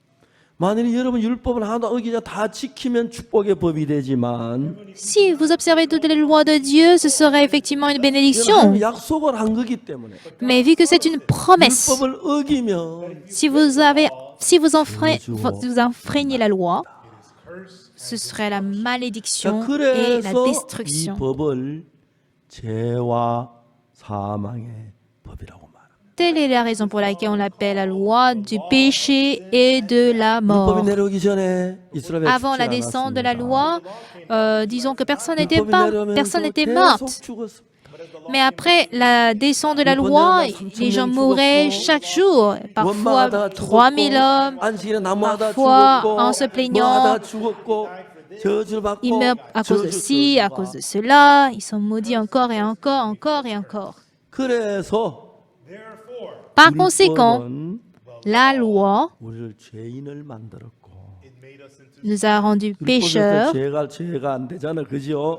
만일 여러분 율법을 하나도 어기자 다 지키면 축복의 법이 되지만 Si vous observez toutes les lois de Dieu, ce serait effectivement une bénédiction. 하나님 약속을 한 거기 때문에 Mais vu que c'est une promesse, 율법을 어기면 si vous enfreignez la loi, ce serait la 자, malédiction et la 그래서 이 destruction. 법을 죄와 사망의 법이라고 말합니다. Telle est la raison pour laquelle on l'appelle la loi du péché et de la mort. 율법이 내려오기 전에 이스라엘 Avant la descente de la loi, disons que personne n'était morte. Mais après la descente de la loi, les gens mouraient chaque jour, parfois 3000 hommes, parfois en se plaignant. Ils meurent à cause de ci, à cause de cela, ils sont maudits encore et encore, encore et encore. 그래서 Par conséquent, 율법은 la loi 우리를 죄인을 만들었고 nous a rendus pécheurs. 죄가 안 되잖아, 그죠?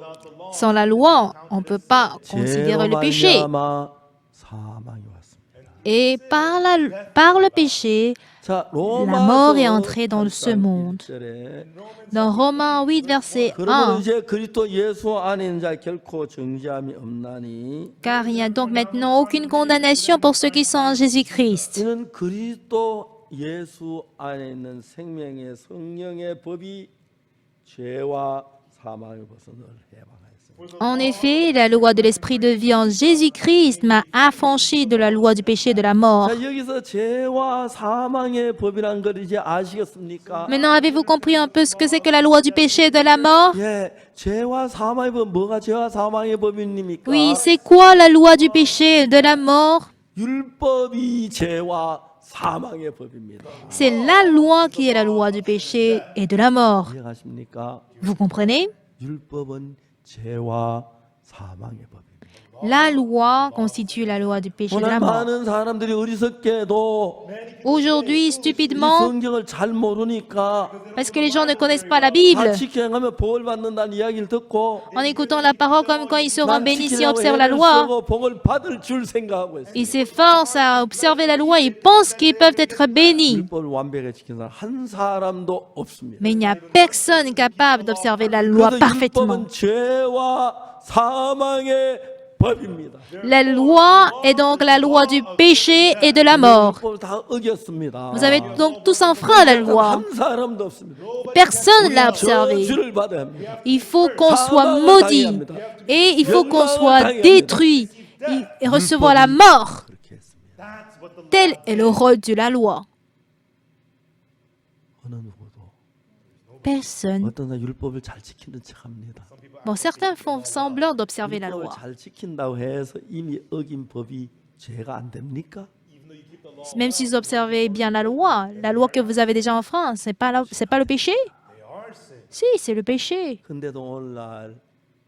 Sans la loi, on ne peut pas considérer le péché. 말미암아 사망이 왔습니다. Et par le péché, 자, la mort est entrée dans ce monde. 1절에 Dans Romains 8, verset 그러므로 1, 이제 그리스도 예수 안에 있는 자 결코 정죄함이 없나니 car il n'y a donc maintenant aucune condamnation pour ceux qui sont en Jésus-Christ. 이는 그리스도 예수 안에 있는 생명의 성령의 법이 죄와 사망을 벗어 널 해방하였습니다. En effet, la loi de l'Esprit de vie en Jésus-Christ m'a affranchi de la loi du péché et de la mort. 자, 여기서 죄와 사망의 법이란 걸 이제 아시겠습니까? Maintenant, avez-vous compris un peu ce que c'est que la loi du péché et de la mort? 예, 죄와 사망의 법 뭐가 죄와 사망의 법입니까? Oui, c'est quoi la loi du péché et de la mort? 율법이 죄와 사망의 법입니다. C'est la loi qui est la loi du péché et de la mort. 이해가십니까? Vous comprenez? 율법은 죄와 사망의 법입니다. La loi constitue la loi du péché et de la 오늘 mort. 많은 사람들이 어리석게도 Aujourd'hui, 이 stupidement, 성경을 잘 모르니까 parce que les gens ne connaissent pas la 다 Bible, 지켜 행하면 복을 받는다는 이야기를 듣고 en écoutant la parole comme quand ils seront 난 bénis s'ils 지키려고 observent la 애를 loi, 쓰고 복을 받을 줄 생각하고 있어요. ils s'efforcent à observer la loi, ils pensent qu'ils peuvent être bénis. 율법을 완벽하게 지키는 사람 한 사람도 없습니다. Mais il n'y a personne capable d'observer la loi 그래서 parfaitement. 율법은 죄와 사망의 법입니다. La loi est donc la loi du péché et de la mort. 율법을 다 어겼습니다. Vous avez donc tous enfreint la loi. 한 사람도 없습니다. Personne ne l'a observé. 저주를 받아야 합니다. Il faut qu'on soit maudit et il faut qu'on soit détruit et recevoir la mort. 그렇게 했습니다. Tel est le rôle de la loi. 어느 누구도 Personne. 어떤 사람 율법을 잘 지키는 척합니다. Bon, certains font semblant d'observer la 율법을 loi. 잘 지킨다고 해서 이미 어긴 법이 죄가 안 됩니까? Même si vous observez bien la loi que vous avez déjà enfreint, c'est pas le péché? Si, c'est le péché. 근데도 오늘날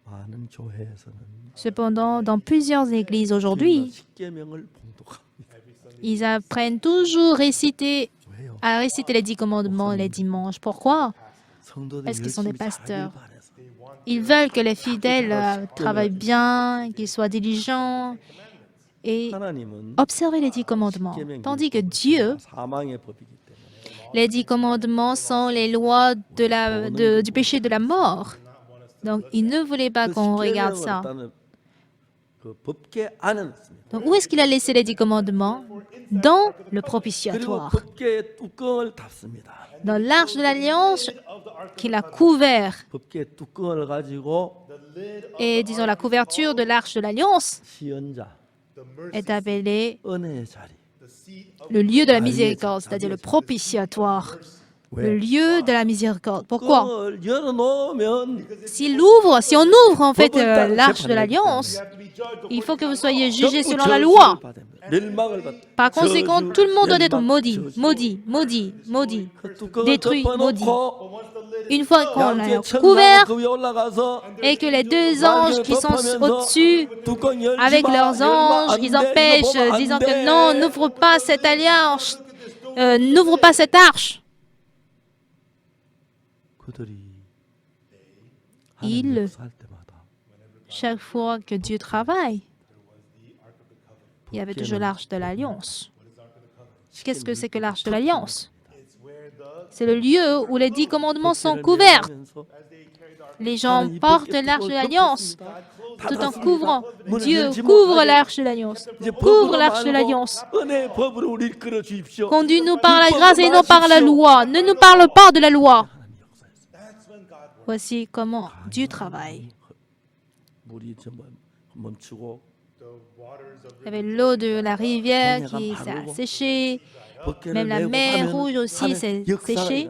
많은 교회에서는 Cependant, dans plusieurs églises aujourd'hui, 십계명을 봉독합니다. ils apprennent toujours 왜요? à réciter les 10 commandements les dimanches. Pourquoi? 성도들이 Parce qu'ils sont des 열심히 pasteurs. 살길 바라서. Ils veulent que les fidèles travaillent bien, qu'ils soient diligents et 하나님은 observer les 10 commandements. 십계명 Tandis que Dieu, 사망의 법이기 때문에 les 10 commandements sont les lois du péché et de la mort. Donc, il ne voulait pas 그 qu'on regarde 십계명을 ça. 따는 그 법계 안에 있습니다. Donc, où est-ce qu'il a laissé les 10 commandements? Dans le 그리고 propitiatoire, 법계의 뚜껑을 닫습니다. dans l'arche de l'alliance qu'il a couvert. 법계의 뚜껑을 가지고 Et disons, la couverture de l'arche de l'alliance 시연자 est appelée 은혜의 자리. le lieu de la miséricorde, c'est-à-dire le propitiatoire. Le lieu de la miséricorde. Pourquoi? 뚜껑을 열어놓으면 Si on ouvre en fait l'arche de l'alliance, il faut que vous soyez jugés selon la loi. 멸망을 받. Par conséquent, tout le monde doit être 멸망, maudit, 저주. maudit, maudit, maudit, 그 뚜껑을 détruit, maudit. 덮어놓고 Une fois qu'on l'a 양쪽에 천사가 couvert 그 위에 올라가서 et que les deux anges qui sont au-dessus, 뚜껑 열지 avec 마, leurs 열면 anges, 안 ils 돼, empêchent, 이거 보면 안 disant 돼. que non, n'ouvre pas cette alliance, n'ouvre pas cette arche. 그들이 Il- 하나님 역사할 때마다 Chaque fois que Dieu travaille, il y avait toujours l'arche de l'alliance. Qu'est-ce que c'est que l'arche de l'alliance? C'est le lieu où les 10 commandements sont couverts. Les gens portent l'arche de l'alliance tout en couvrant. Dieu couvre l'arche de l'alliance. Couvre l'arche de l'alliance. 은혜의 법으로 우리 이끌어 주십시오. Conduis-nous par la grâce et non par la loi. Ne nous parle pas de la loi. Voici comment Dieu travaille. 물이 좀 멈추고 Il y avait l'eau de la rivière qui s'est asséchée. Même la mer Rouge aussi s'est séchée.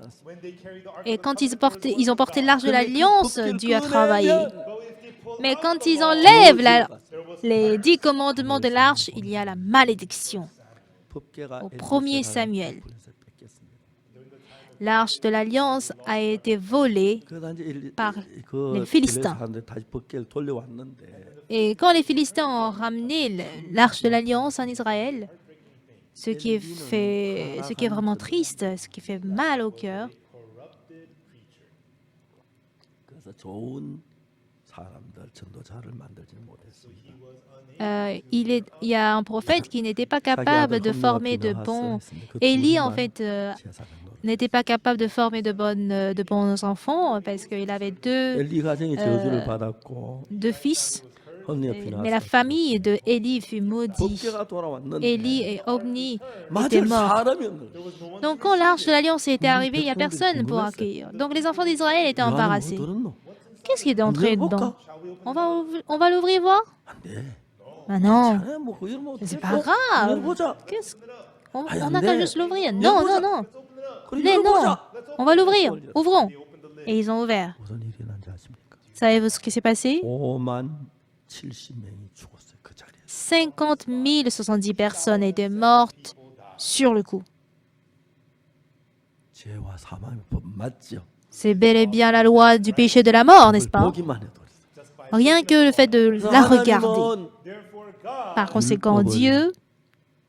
Et quand ils ont porté l'arche de l'alliance, Dieu a travaillé. Mais quand ils enlèvent les 10 commandements de l'arche, il y a la malédiction. Au 1er Samuel, l'arche de l'alliance a été volée par les Philistins. 다시 법계를 돌려왔는데 Et quand les Philistins ont ramené l'arche de l'alliance en Israël, ce qui est vraiment triste, ce qui fait mal au cœur, 그래서 좋은 사람들 전도자를 만들지 못했습니다. il y a un prophète qui n'était pas capable de former de bons. Élie, en fait, n'était pas capable de former de bons enfants parce qu'il avait 엘리 가정이 저주를 받았고 deux fils. 험리가 Mais la famille de Élie fut maudite. 법계가 돌아왔는데 Élie et Hobni étaient 맞을 morts. 사람이 없는 거예요. Donc quand l'arche de l'alliance était arrivée, il n'y a personne pour accueillir. Donc les enfants d'Israël étaient 뭐 embarrassés. 들었노? Qu'est-ce qui est entré dedans? On va l'ouvrir voir? 안 돼. Ah non, 자네 뭐 그걸 뭐 c'est 어떡해? pas grave. 열어보자. On n'a qu'à juste l'ouvrir. Non, non, non. 그래, Mais non, 열어보자. on va l'ouvrir. Ouvrons. Et ils ont ouvert. 무슨 일이 난지 아십니까? Savez-vous ce qui s'est passé? 5만 70명이 죽었어요 그 자리에. 50 070 personnes étaient mortes sur le coup. 죄와 사망의 법 맞죠? C'est bel et bien la loi du péché de la mort, n'est-ce pas? 보기만 해도 그랬어요. Rien que le fait de la regarder. 하나님은 Par conséquent, Dieu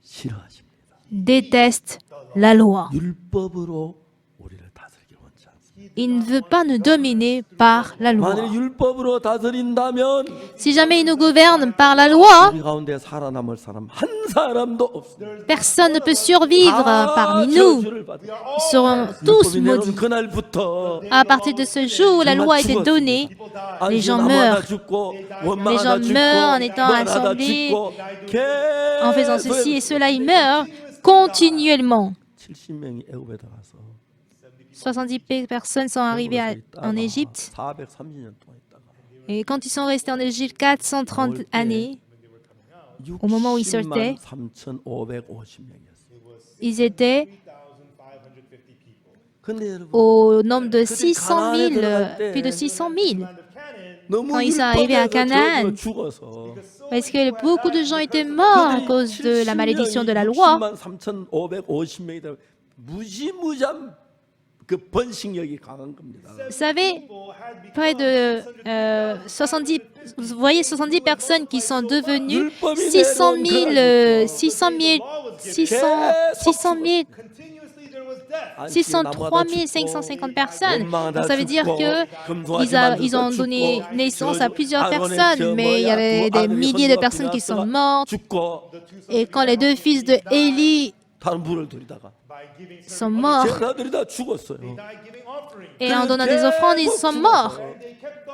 싫어하십니다. déteste la loi. 율법으로 우리를 다스리기 원치 않습니다. Il ne veut pas nous dominer par la loi. 만일 율법으로 다스린다면 Si jamais il nous gouverne par la loi, 우리 가운데 살아남을 사람 한 사람도 없습니다. personne ne peut survivre parmi 다 nous. 저주를 받아요. Ils seront tous 율법이 내려온 maudits. 그날부터 À partir de ce jour où la loi a été donnée, les gens meurent. Les gens meurent en étant assemblés, en faisant ceci et cela, ils meurent continuellement. 70명이 애굽에 들어가서 70 personnes sont arrivées en Égypte. 430년 동안 있다가 Et quand ils sont restés en Égypte 430 années, au moment où ils sortaient, 63,550명이었어요. ils étaient 근데 여러분 au nombre de 600 000, plus de 600 000. 너무 quand ils sont arrivés à Canaan, 죽어서 Parce que beaucoup de gens étaient morts à cause de la malédiction de la loi. 63,550명이 무지무지한 그 번식력이 강한 겁니다. Vous savez, près de 70, vous voyez 70 personnes qui sont devenues 600 000, 603 550 personnes. Donc ça veut dire qu'ils ont donné naissance à plusieurs personnes, mais il y avait des milliers de personnes qui sont mortes. Et quand les deux fils de Élie 다른 불을 들이다가 sont morts, 제사들이 다 죽었어요. et en donnant des offrandes, ils sont morts.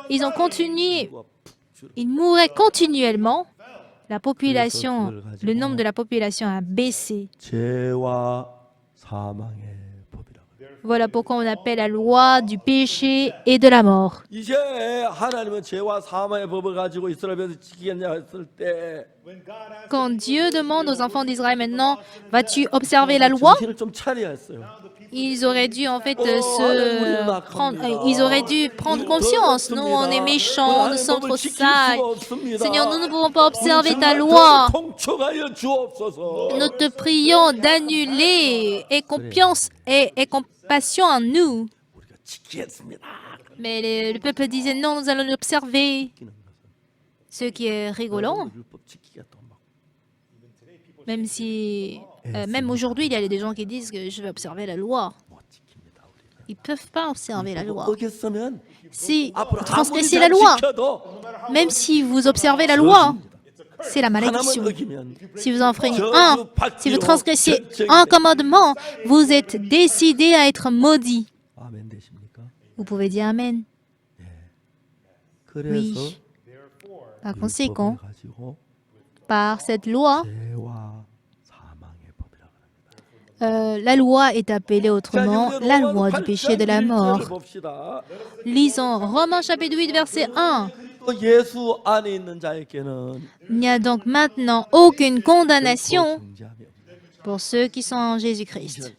Ils ont continué, ils mouraient continuellement. La population, le nombre de la population a baissé. 죄와 사망의 법이라고. Voilà pourquoi on appelle la loi du péché et de la mort. 이제 하나님은 죄와 사망의 법을 가지고 이스라엘 백성을 지키겠냐 했을 때 Quand Dieu demande aux enfants d'Israël maintenant, vas-tu observer la loi? 정신을 좀 차려야 했어요. Ils auraient dû en fait ils auraient dû prendre conscience. Nous, on est méchants, nous sommes trop sales. Seigneur, nous ne pouvons pas observer ta loi. 통촉하여 주옵소서. Nous te prions d'annuler et compassion en nous. 우리가 지키겠습니다. Mais le peuple disait non, nous allons l'observer. Ce qui est rigolant, 율법 지키겠다 막. même aujourd'hui, il y a des gens qui disent que je vais observer la loi. 못 지킵니다. 우리는. Ils ne peuvent pas observer la loi. 어겼으면 Si 앞으로 vous 아무리 transgressez 잘 la loi, 지켜도 même si vous observez la loi, c'est la malédiction. 하나만 어기면 Si vous enfreignez si vous transgressez un commandement, vous êtes décidé à être maudit. 아멘 되십니까? Vous pouvez dire Amen. 그래서 Oui. Par conséquent, 율법을 가지고 par cette loi, 죄와 사망의 법이라고 합니다. la loi est appelée autrement la loi du péché et de la mort. 봅시다. Lisons Romains chapitre 8, verset 1. 또 예수 안에 있는 자에게는 Il n'y a donc maintenant aucune condamnation 정죄함이 없다. pour ceux qui sont en Jésus-Christ.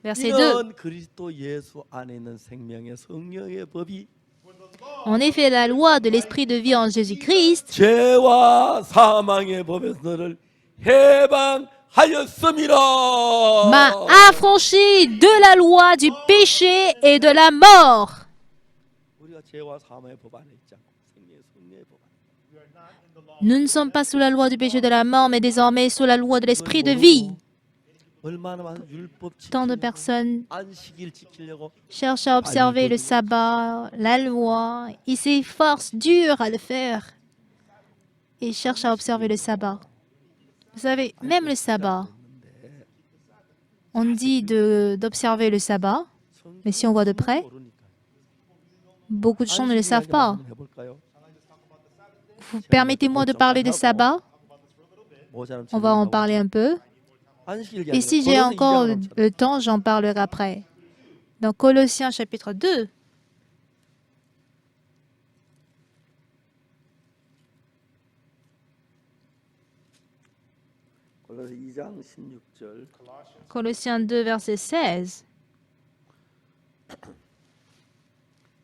Verset 2. 이런 그리스도 예수 안에 있는 생명의 성령의 법이 En effet, la loi de l'esprit de vie en Jésus-Christ 죄와 사망의 법에서 너를 해방하였음이라. m'a affranchi de la loi du péché et de la mort. 우리가 죄와 사망의 법 안에 있지 않고 생명의 성령의 법 안에. Nous ne sommes pas sous la loi du péché et de la mort, mais désormais sous la loi de l'esprit de vie. 얼마나 많은 율법 Tant de 지키려고 personnes 안식일 지키려고 cherchent à observer le sabbat, la loi. Ils s'efforcent dur à le faire. Ils cherchent à observer le sabbat. Vous savez, même le sabbat, on dit d'observer le sabbat, mais si on voit de près, beaucoup de gens ne le savent pas. 한번 해볼까요? Permettez-moi de parler de sabbat. 모자람 On va en parler un peu. 안식일 Et si j'ai encore le temps, j'en parlerai après. Dans Colossiens chapitre 2, 골로새 2장 16절. Colossiens 2, verset 16.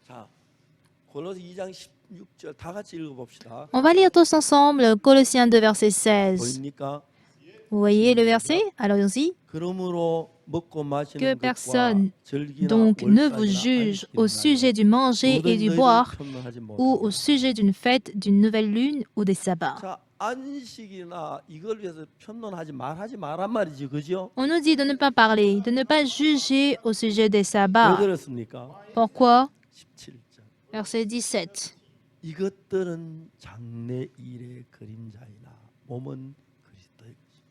자, 골로새 2장 16절 다 같이 읽어봅시다. On va lire tous ensemble Colossiens 2, verset 16. 보입니까? Vous voyez le verset? Allons-y. 그러므로 먹고 마시는 Que 것과 personne 절기나 donc ne vous 월삭이나 juge au 안식일이나 sujet du manger et 모든 du 너희를 boire 편론하지 ou au 못하게. sujet d'une fête, d'une nouvelle lune ou des sabbats. 자, 안식이나 이걸 위해서 편론하지 말란 말이지, 그죠? On nous dit de ne pas parler, de ne pas juger au sujet des 왜 sabbats. 그렇습니까? Pourquoi? 17절. Verset 17. 이것들은 장래 일의 그림자이나 몸은 그리스도의 것이다.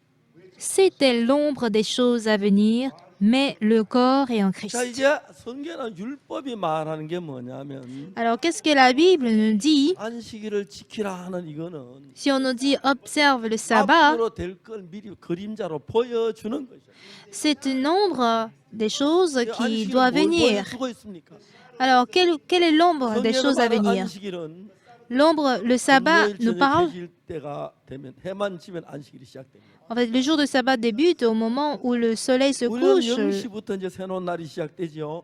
C'était l'ombre des choses à venir, mais le corps est en 자, Christ. 이제 성경은 율법이 말하는 게 뭐냐면 Alors, qu'est-ce que la Bible nous dit? 안식일을 지키라 하는 이거는 Si on nous dit observe le sabbat, 앞으로 될 걸 미리 그림자로 보여주는 거죠. c'est une ombre des choses qui 안식일은 doivent 뭘 venir. 보여주고 있습니까? Alors, quelle est l'ombre des 성경에 choses à 말하는 venir? 안식일은 L'ombre, le sabbat 금요일 nous 저녁 parle. 해질 때가 되면 해만 지면 안식일이 시작됩니다. En fait, le jour de sabbat débute au moment où le soleil se 우리는 couche. 0시부터 이제 새로운 날이 시작되죠.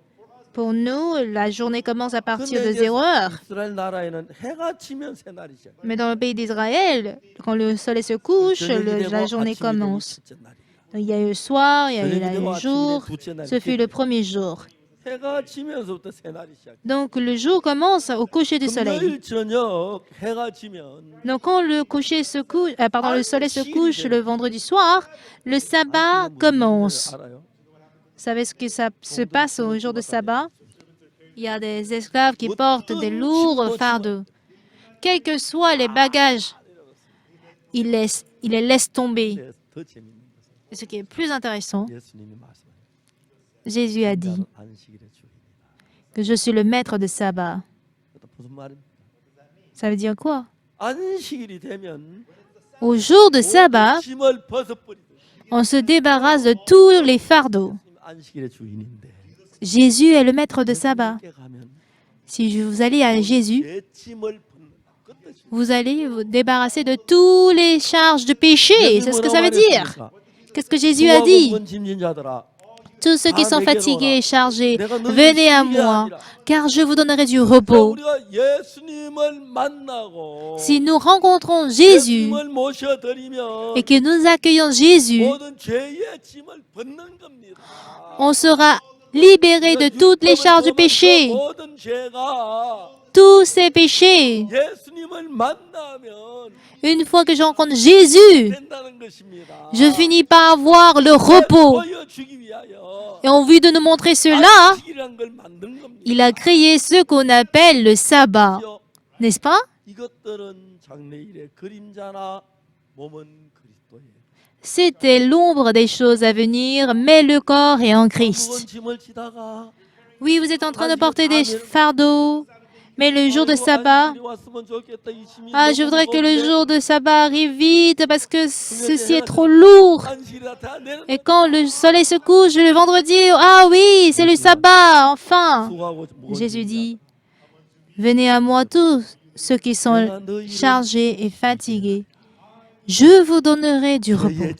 Pour nous, la journée commence à partir 근데 de 0 heure. 이스라엘 나라에는 해가 지면 새 날이 시작. Mais dans le pays d'Israël, quand le soleil se couche, la journée commence. Donc, il y a eu le soir, il y a eu le jour. Ce fut le premier jour. 해가 지면서부터 새 날이 시작. Donc, le jour commence au coucher du soleil. 금요일 저녁 해가 지면 Donc, quand le le soleil se couche le vendredi soir, le sabbat commence. 알아요? Vous savez ce que ça se passe au jour de sabbat? Il y a des esclaves qui portent des lourds fardeaux. Quels que soient les bagages, ils les laissent tomber. 근데 더 재밌는 것은 Et ce qui est plus intéressant, 예수님이 말씀하셨어요. Jésus a dit 안식일의 주인이다. que je suis le maître de sabbat. 무슨 말입니까? Ça veut dire quoi? 안식일이 되면 Au jour de sabbat, 짐을 벗어버리듯 on se débarrasse de tous les fardeaux. 안식일의 주인인데 Jésus est le maître de sabbat. 함께 가면 Si vous allez à Jésus, 내 짐을 벗는 끝까지. vous allez vous débarrasser de toutes les charges de péché. C'est ce que ça veut dire. Qu'est-ce que Jésus a dit? 짐진 자들아, Tous ceux qui sont fatigués et chargés, venez à moi, car je vous donnerai du repos. 우리가 예수님을 만나고 Si nous rencontrons Jésus 예수님을 모셔드리면 et que nous accueillons Jésus, 모든 죄의 짐을 벗는 겁니다. on sera libérés de toutes les charges du péché, 모든 죄가 tous ces péchés. 예수님을 만나면 Une fois que je rencontre Jésus, 된다는 것입니다. je finis par avoir le repos. 보여주기 위하여 Et en vue de nous montrer cela, 안식이라는 걸 만든 겁니다. il a créé ce qu'on appelle le sabbat. N'est-ce pas? 이것들은 장래일의 그림자나 몸은 그리스도예요. C'était l'ombre des choses à venir, mais le corps est en 무거운 Christ. 짐을 지다가 Oui, vous êtes en train de porter des fardeaux, mais le jour de sabbat, je voudrais que le jour de sabbat arrive vite parce que ceci est trop lourd. Et quand le soleil se couche le vendredi, ah oui, c'est le sabbat, enfin. Jésus dit, venez à moi tous ceux qui sont chargés et fatigués. Je vous donnerai du repos,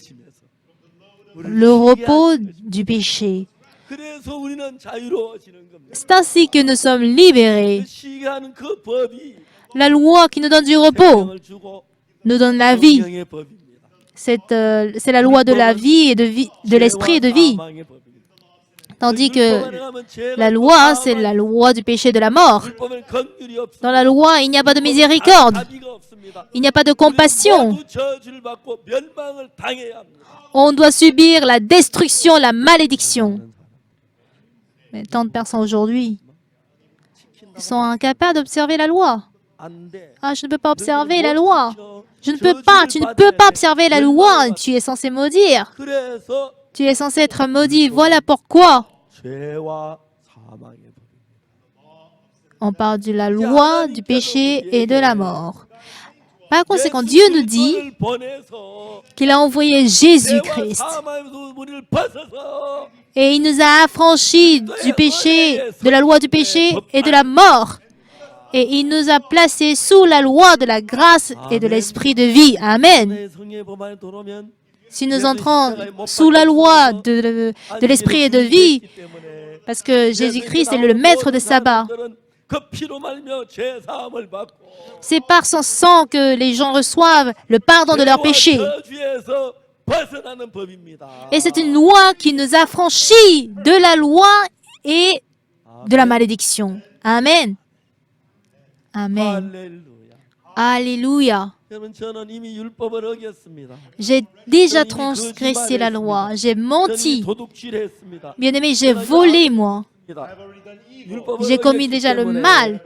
le repos du péché. 그래서 우리는 자유로워지는 겁니다. C'est ainsi que nous sommes libérés. 쉬게 하는 그 법이 La loi qui nous donne du repos 생명을 주고 nous donne la vie. 생명의 법입니다. C'est la loi de la vie et de l'esprit et de vie. 사망의 법입니다. Tandis que 율법 안에 가면 죄가 la loi, c'est la loi du péché et de la mort. 율법에는 긍휼이 없습니다. Dans la loi, il n'y a pas de miséricorde. 자비가 없습니다. Il n'y a pas de 우리는 compassion. 모두 저주를 받고 멸망을 당해야 합니다. On doit subir la destruction, la malédiction. Mais tant de personnes aujourd'hui sont incapables d'observer la loi. 안 돼. Ah, je ne peux pas observer la loi. Je ne peux pas, tu ne peux pas observer la loi. Tu es censé maudire. 그래서 Tu es censé être maudit. Voilà pourquoi 죄와 사망의 법. on parle de la loi, du péché et de la mort. Par conséquent, Dieu nous dit 예수님을 보내서 qu'il a envoyé Jésus-Christ 죄와 사망에서 우리를 벗어서 et il nous a affranchis du péché, de la loi du péché et de la mort. Et il nous a placés sous la loi de la grâce et de l'esprit de vie. Amen. 내 성의 법 안에 들어오면 Si nous entrons sous la loi de l'esprit et de vie, parce que Jésus-Christ est le maître de sabbat, 그 피로 말며 죄 사함을 받고 c'est par son sang que les gens reçoivent le pardon de leurs péchés. 저주에서 벗어나는 법입니다. Et c'est une loi qui nous affranchit de la loi et de la malédiction. Amen. Amen. 할렐루야. Alléluia. 여러분 저는 이미 율법을 어겼습니다. J'ai déjà transgressé la loi. J'ai 저는 menti. 도둑질했습니다. Bien-aimé, j'ai volé, moi. 율법을 J'ai commis 어겼기 déjà le 때문에 mal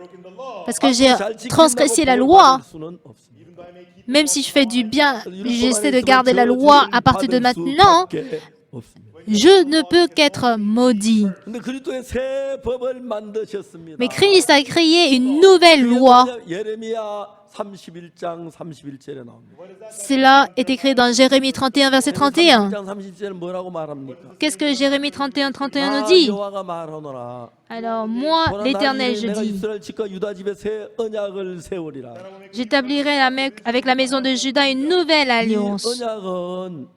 parce que j'ai 잘 지킨다고 transgressé la 벌을 loi. 받을 수는 없습니다. Même si je fais du bien, j'essaie de 율법 garder la 안에서는 loi à 저주를 partir de 받을 maintenant. 수밖에 없습니다. Je ne peux qu'être maudit. 근데 그리스도의 새 법을 만드셨습니다. Mais Christ a créé une nouvelle 그게 loi. 뭐냐? 예레미야 31장 31절에 나옵니다. Cela est écrit dans Jérémie 31, verset 31. 31장 30절에 뭐라고 말합니까? Qu'est-ce que Jérémie 31, 31 nous 나 dit? 여호와가 말하노라. Alors, moi, 보라, l'Éternel, 나는 je 내가 dis, 이스라엘 집과 유다 집에 새 언약을 세우리라. j'établirai avec la maison de Juda une nouvelle 이 alliance. 언약은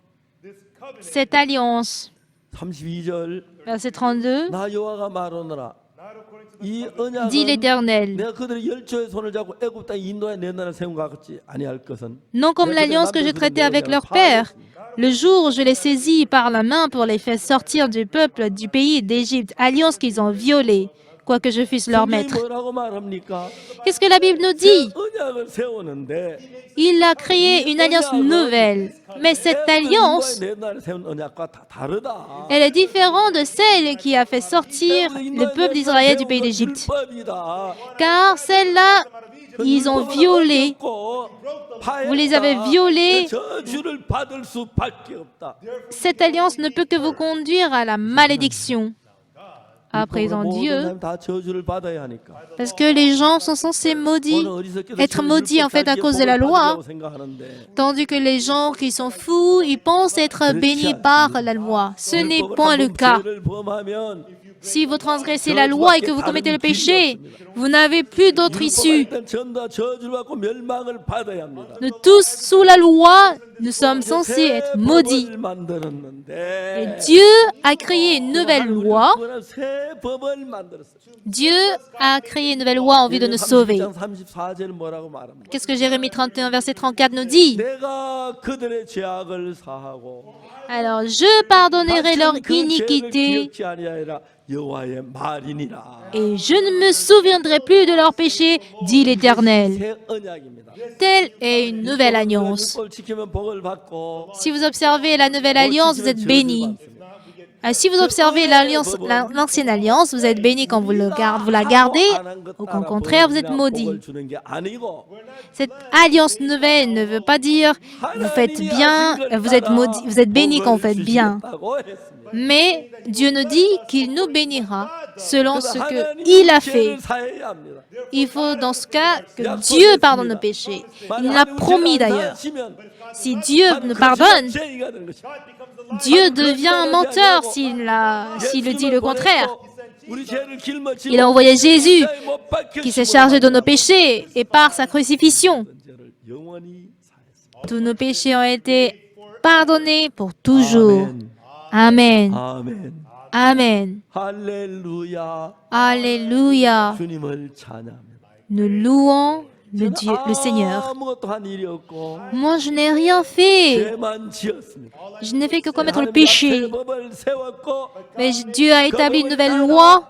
Cette alliance, 32절 verset 32, 나 여호와가 말하노라. 이 dit 언약은 l'Éternel. 내가 그들의 열조의 손을 잡고 애굽 땅에 인도해 내 나라를 세운 것 같지 아니할 것은 Non comme l'alliance que j'ai traitée avec leur père. Le jour où je les saisis par la main pour les faire sortir du peuple du pays d'Égypte, alliance qu'ils ont violée, quoique je fusse leur 성경이 maître. 뭐라고 말합니까? Qu'est-ce que la Bible nous 새 dit? 언약을 세우는데 Il a créé une alliance nouvelle. Mais cette alliance, 내 나라를 세운 언약과 다 다르다. elle est différente de celle qui a fait sortir le peuple d'Israël du pays d'Égypte. Car celle-là, ils ont violé. Vous les avez violés. 저주를 받을 수밖에 없다. Cette alliance ne peut que vous conduire à la malédiction. À présent, Dieu, 다 저주를 받아야 하니까. parce que les gens sont censés être maudits en fait à cause de la loi, tandis que les gens qui sont fous, ils pensent être bénis par la loi. Ce n'est point le cas. Si vous transgressez la loi et que vous commettez le péché, vous n'avez plus d'autre issue. Nous tous, sous la loi, nous sommes censés être maudits. Et Dieu a créé une nouvelle loi. Dieu a créé une nouvelle loi en vue de nous sauver. Qu'est-ce que Jérémie 31, verset 34 nous dit? Alors, je pardonnerai leur iniquité et je ne me souviendrai plus de leurs péchés, dit l'Éternel. Telle est une nouvelle alliance. Si vous observez la nouvelle alliance, vous êtes bénis. Si vous observez l'ancienne alliance, vous êtes bénis quand vous la gardez, ou qu'au contraire, vous êtes maudits. Cette alliance nouvelle ne veut pas dire vous faites bien, vous êtes maudits, vous êtes bénis quand vous faites bien. Mais Dieu nous dit qu'il nous bénira selon ce qu'il a fait. Il faut dans ce cas que Dieu pardonne nos péchés. Il l'a promis d'ailleurs. Si Dieu nous pardonne, Dieu devient un menteur s'il dit le contraire. Il a envoyé Jésus qui s'est chargé de nos péchés et par sa crucifixion, tous nos péchés ont été pardonnés pour toujours. Amen. 아멘. Amen. 할렐루야. Alléluia. 주님을 찬양합니다. Nous louons le Seigneur. 아무것도 한 일이 없고 Moi, je n'ai rien fait. 죄만 지었습니다. Je n'ai fait que commettre le péché. 하나님이 법을 세웠고 Mais Dieu a établi une nouvelle loi.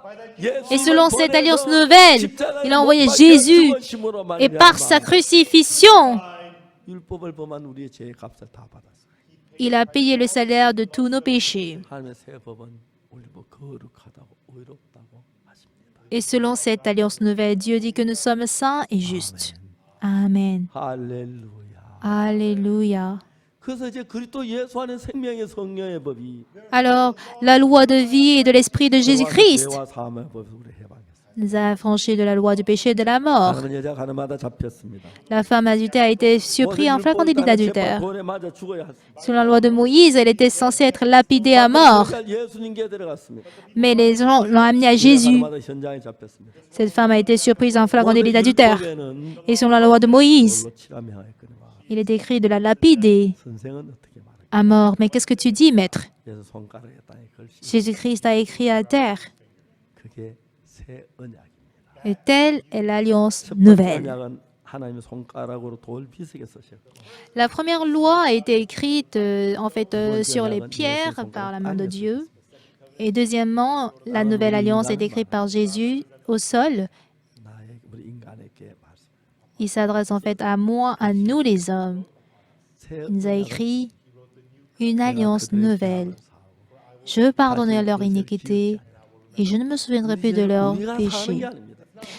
Et selon cette alliance nouvelle, il a envoyé Jésus. Et par sa crucifixion, 율법을 범한 우리의 죄의 값을 다 받았어요. il a payé le salaire de tous nos péchés. 하나님의 새 법은 우리 거룩하다고 의롭다고 하십니다. Et selon cette alliance nouvelle, Dieu dit que nous sommes saints et justes. Amen. 할렐루야. Alléluia. 그래서 이제 그리스도 예수 안에 생명의 성령의 법이 Alors, la loi de vie et de l'esprit de Jésus-Christ 죄와 사함의 법을 우리 해방했어요. nous a affranchis de la loi du péché et de la mort. 가는 여자 가는 마다 잡혔습니다. La femme adultère a été surprise en flagrant délit d'adultère. 돌에 맞아 죽어야 했습니다. Selon la loi de Moïse, elle était censée être lapidée à mort. 예수님께 데려갔습니다. Mais les gens l'ont amenée à Jésus. 가는 마다 현장에 잡혔습니다. Cette femme a été surprise en flagrant délit d'adultère. 율법에는 Et selon la loi de Moïse, 돌로 치라 명하였거니와 il est écrit de la lapider 선생은 어떻게 말해? à mort. Mais qu'est-ce que tu dis, maître? 그래서 손가락에 땅에 걸시. Jésus-Christ a écrit à terre. 그게 새 언약입니다. Et telle est l'alliance 첫 번째 nouvelle. 언약은 하나님의 손가락으로 돌 비스게 쓰셨고 La première loi a été écrite sur les pierres par la main de Dieu. Et deuxièmement, la nouvelle alliance est écrite par Jésus au sol. 나에게 우리 인간에게 말씀. Il s'adresse en fait à moi, à nous les hommes. 새 Il nous a 언약을 écrit une 내가 alliance 그들의 nouvelle. 죄악을 사하고 Je pardonnerai 다시 leur 그것을 iniquité 기억지 않으리라. et je ne me souviendrai plus de 이제 leurs 우리가 사는 péchés. 게 아닙니다.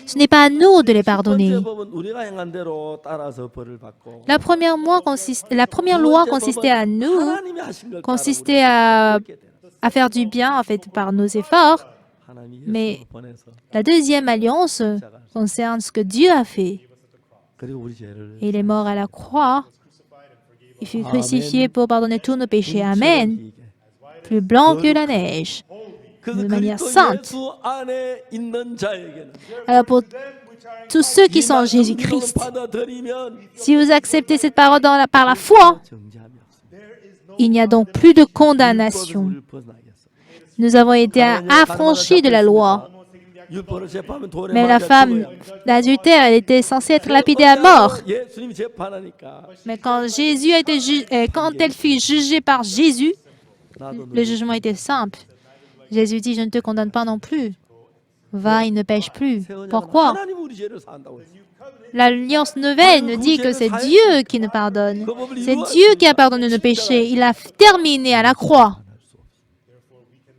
Ce n'est pas à nous de les 첫 번째 pardonner. 법은 우리가 행한 대로 따라서 벌을 받고 La première loi 두 consistait à 번째 nous, 법은 하나님이 하신 걸 따라 consistait 우리가 받게 되는 à faire du bien en fait par nos efforts. 하나님이 Mais 예수를 보내서 la deuxième alliance concerne ce que Dieu a fait. 그리고 우리 죄를 Il est mort à la croix. Il fut Amen. crucifié pour pardonner tous nos péchés. 눈처럼 Amen. 희게. Plus blanc que la neige. 그래서 De manière 그리스도 sainte. 예수 안에 있는 자에게는 Alors pour tous ceux qui 이 sont en 말씀 Jésus-Christ, 받아들이면 si vous acceptez cette parole par la foi, 정죄함이 없습니다. il n'y a donc plus de 율법에서 condamnation. 우리를 벗어나겠어. Nous avons été affranchis de la loi. 율법을 재판하면 돌에 Mais la 맞아 femme 죽어야 d'adultère, elle était censée être lapidée à mort. 예수님이 재판하니까 Mais quand elle fut jugée par Jésus, 나도 le jugement était simple. Jésus dit, je ne te condamne pas non plus. Va, il ne pêche plus. Pourquoi? 하나님 우리 죄를 사한다고 했어. L'Alliance nouvelle nous dit que c'est Dieu qui nous pardonne. C'est Dieu qui a pardonné nos péchés. Il a terminé à la croix.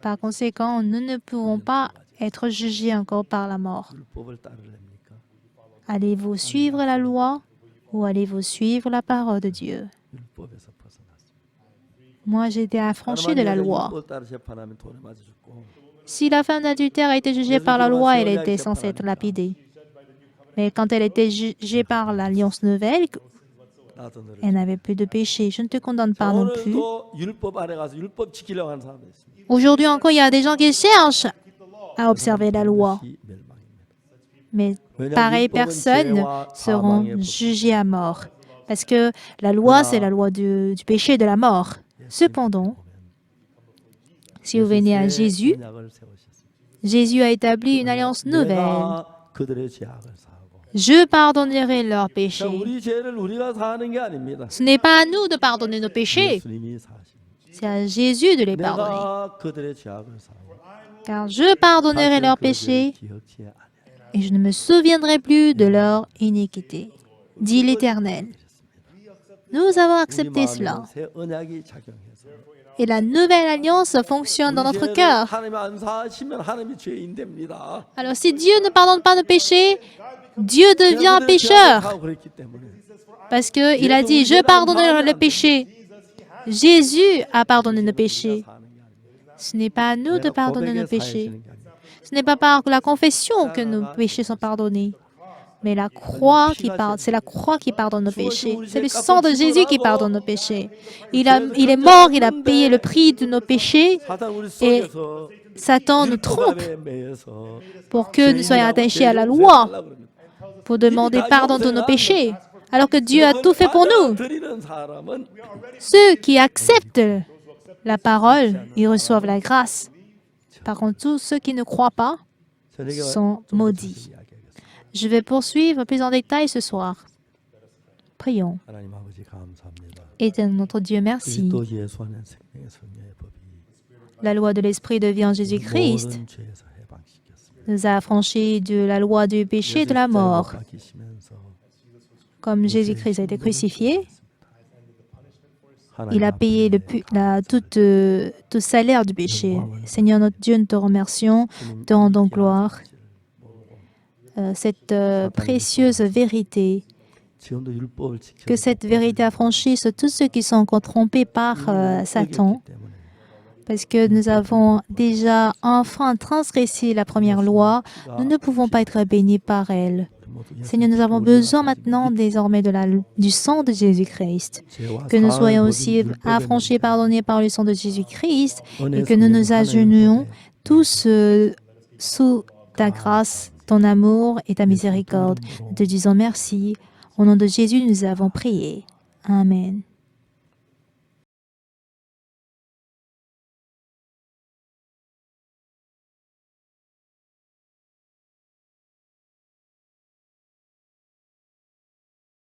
Par conséquent, nous ne pouvons pas être jugés encore par la mort. 율법을 따르렵니까? Allez-vous suivre la loi ou allez-vous suivre la parole de Dieu? 율법에서 벗어났습니다. Moi, j'ai été affranchi de la loi. 율법 따라 재판하면 돌에 맞아 죽고 Si la femme d'adultère a été jugée par la loi, elle était censée être lapidée. Mais quand elle était jugée par l'Alliance nouvelle, 나도 너를 elle n'avait plus de péché. Je ne te condamne pas non plus. 오늘도 율법 안에 가서 율법 지키려고 하는 사람이 있습니다. Aujourd'hui encore, il y a des gens qui cherchent à observer la loi. 그것이 멸망입니다. Mais pareilles personnes seront jugées à mort. Parce que la loi, c'est la loi du péché et de la mort. Cependant, si vous venez à Jésus, 언약을 세우셨습니다. Jésus a établi une alliance nouvelle. 내가 그들의 죄악을 사하고. Je pardonnerai leurs 자, péchés. 우리 죄를 우리가 사하는 게 아닙니다. Ce n'est pas à nous de pardonner nos péchés, 예수님이 사하십니다. c'est à Jésus de les pardonner. 내가 그들의 죄악을 사하고. Car je pardonnerai leurs péchés 기억지 아니하리라. et je ne me souviendrai plus de leur iniquité, dit l'Éternel. Nous avons 우리 accepté 마음에는 cela. 새 언약이 작용해서 Et la nouvelle alliance fonctionne dans notre cœur. 하나님이 안 사하시면 하나님이 죄인 됩니다. Alors si Dieu ne pardonne pas nos péchés, Dieu devient un pécheur. 하고 그랬기 때문에 Parce qu'il a dit, je pardonnerai les péchés. Jésus a pardonné nos péchés. 사는 게 아닙니다. Ce n'est pas à nous de 내가 pardonner nos 고백에 péchés. 사하시는 게 아닙니다. Ce n'est pas par la confession que nos péchés sont pardonnés. Mais la croix qui pardonne, c'est la croix qui pardonne nos péchés. C'est le sang de Jésus qui pardonne nos péchés. Il est mort, il a payé le prix de nos péchés. 사단 우리 Et 속에서 Satan nous trompe 율법에 매여서 pour que nous soyons attachés à la loi, pour demander pardon de nos péchés, alors que Dieu a tout fait pour nous. 드리는 사람은 Ceux qui acceptent la parole, ils reçoivent la grâce. Par contre, tous ceux qui ne croient pas 저녁에 sont 좀더 maudits. 천천히 이야기하겠습니다. Je vais poursuivre plus en détail ce soir. Prions. 하나님 아버지 감사합니다. Éternel notre Dieu, merci. 그리스도 예수 안에 생명의 성령의 법이 La loi de l'Esprit de vie en Jésus-Christ 모든 죄에서 해방시켰습니다. nous a affranchis de la loi du péché et de la mort. Comme Jésus-Christ a été crucifié, il a payé tout salaire du péché. Seigneur notre Dieu, nous te remercions, te rendons gloire. Cette précieuse vérité, que cette vérité affranchisse tous ceux qui sont encore trompés par Satan, parce que nous avons déjà enfin transgressé la première loi, nous ne pouvons pas être bénis par elle. Seigneur, nous avons besoin maintenant désormais du sang de Jésus-Christ, que nous soyons aussi affranchis, pardonnés par le sang de Jésus-Christ, et que nous nous agenouillons tous sous ta grâce, ton amour et ta miséricorde. Nous te disons merci. Au nom de Jésus, nous avons prié. Amen.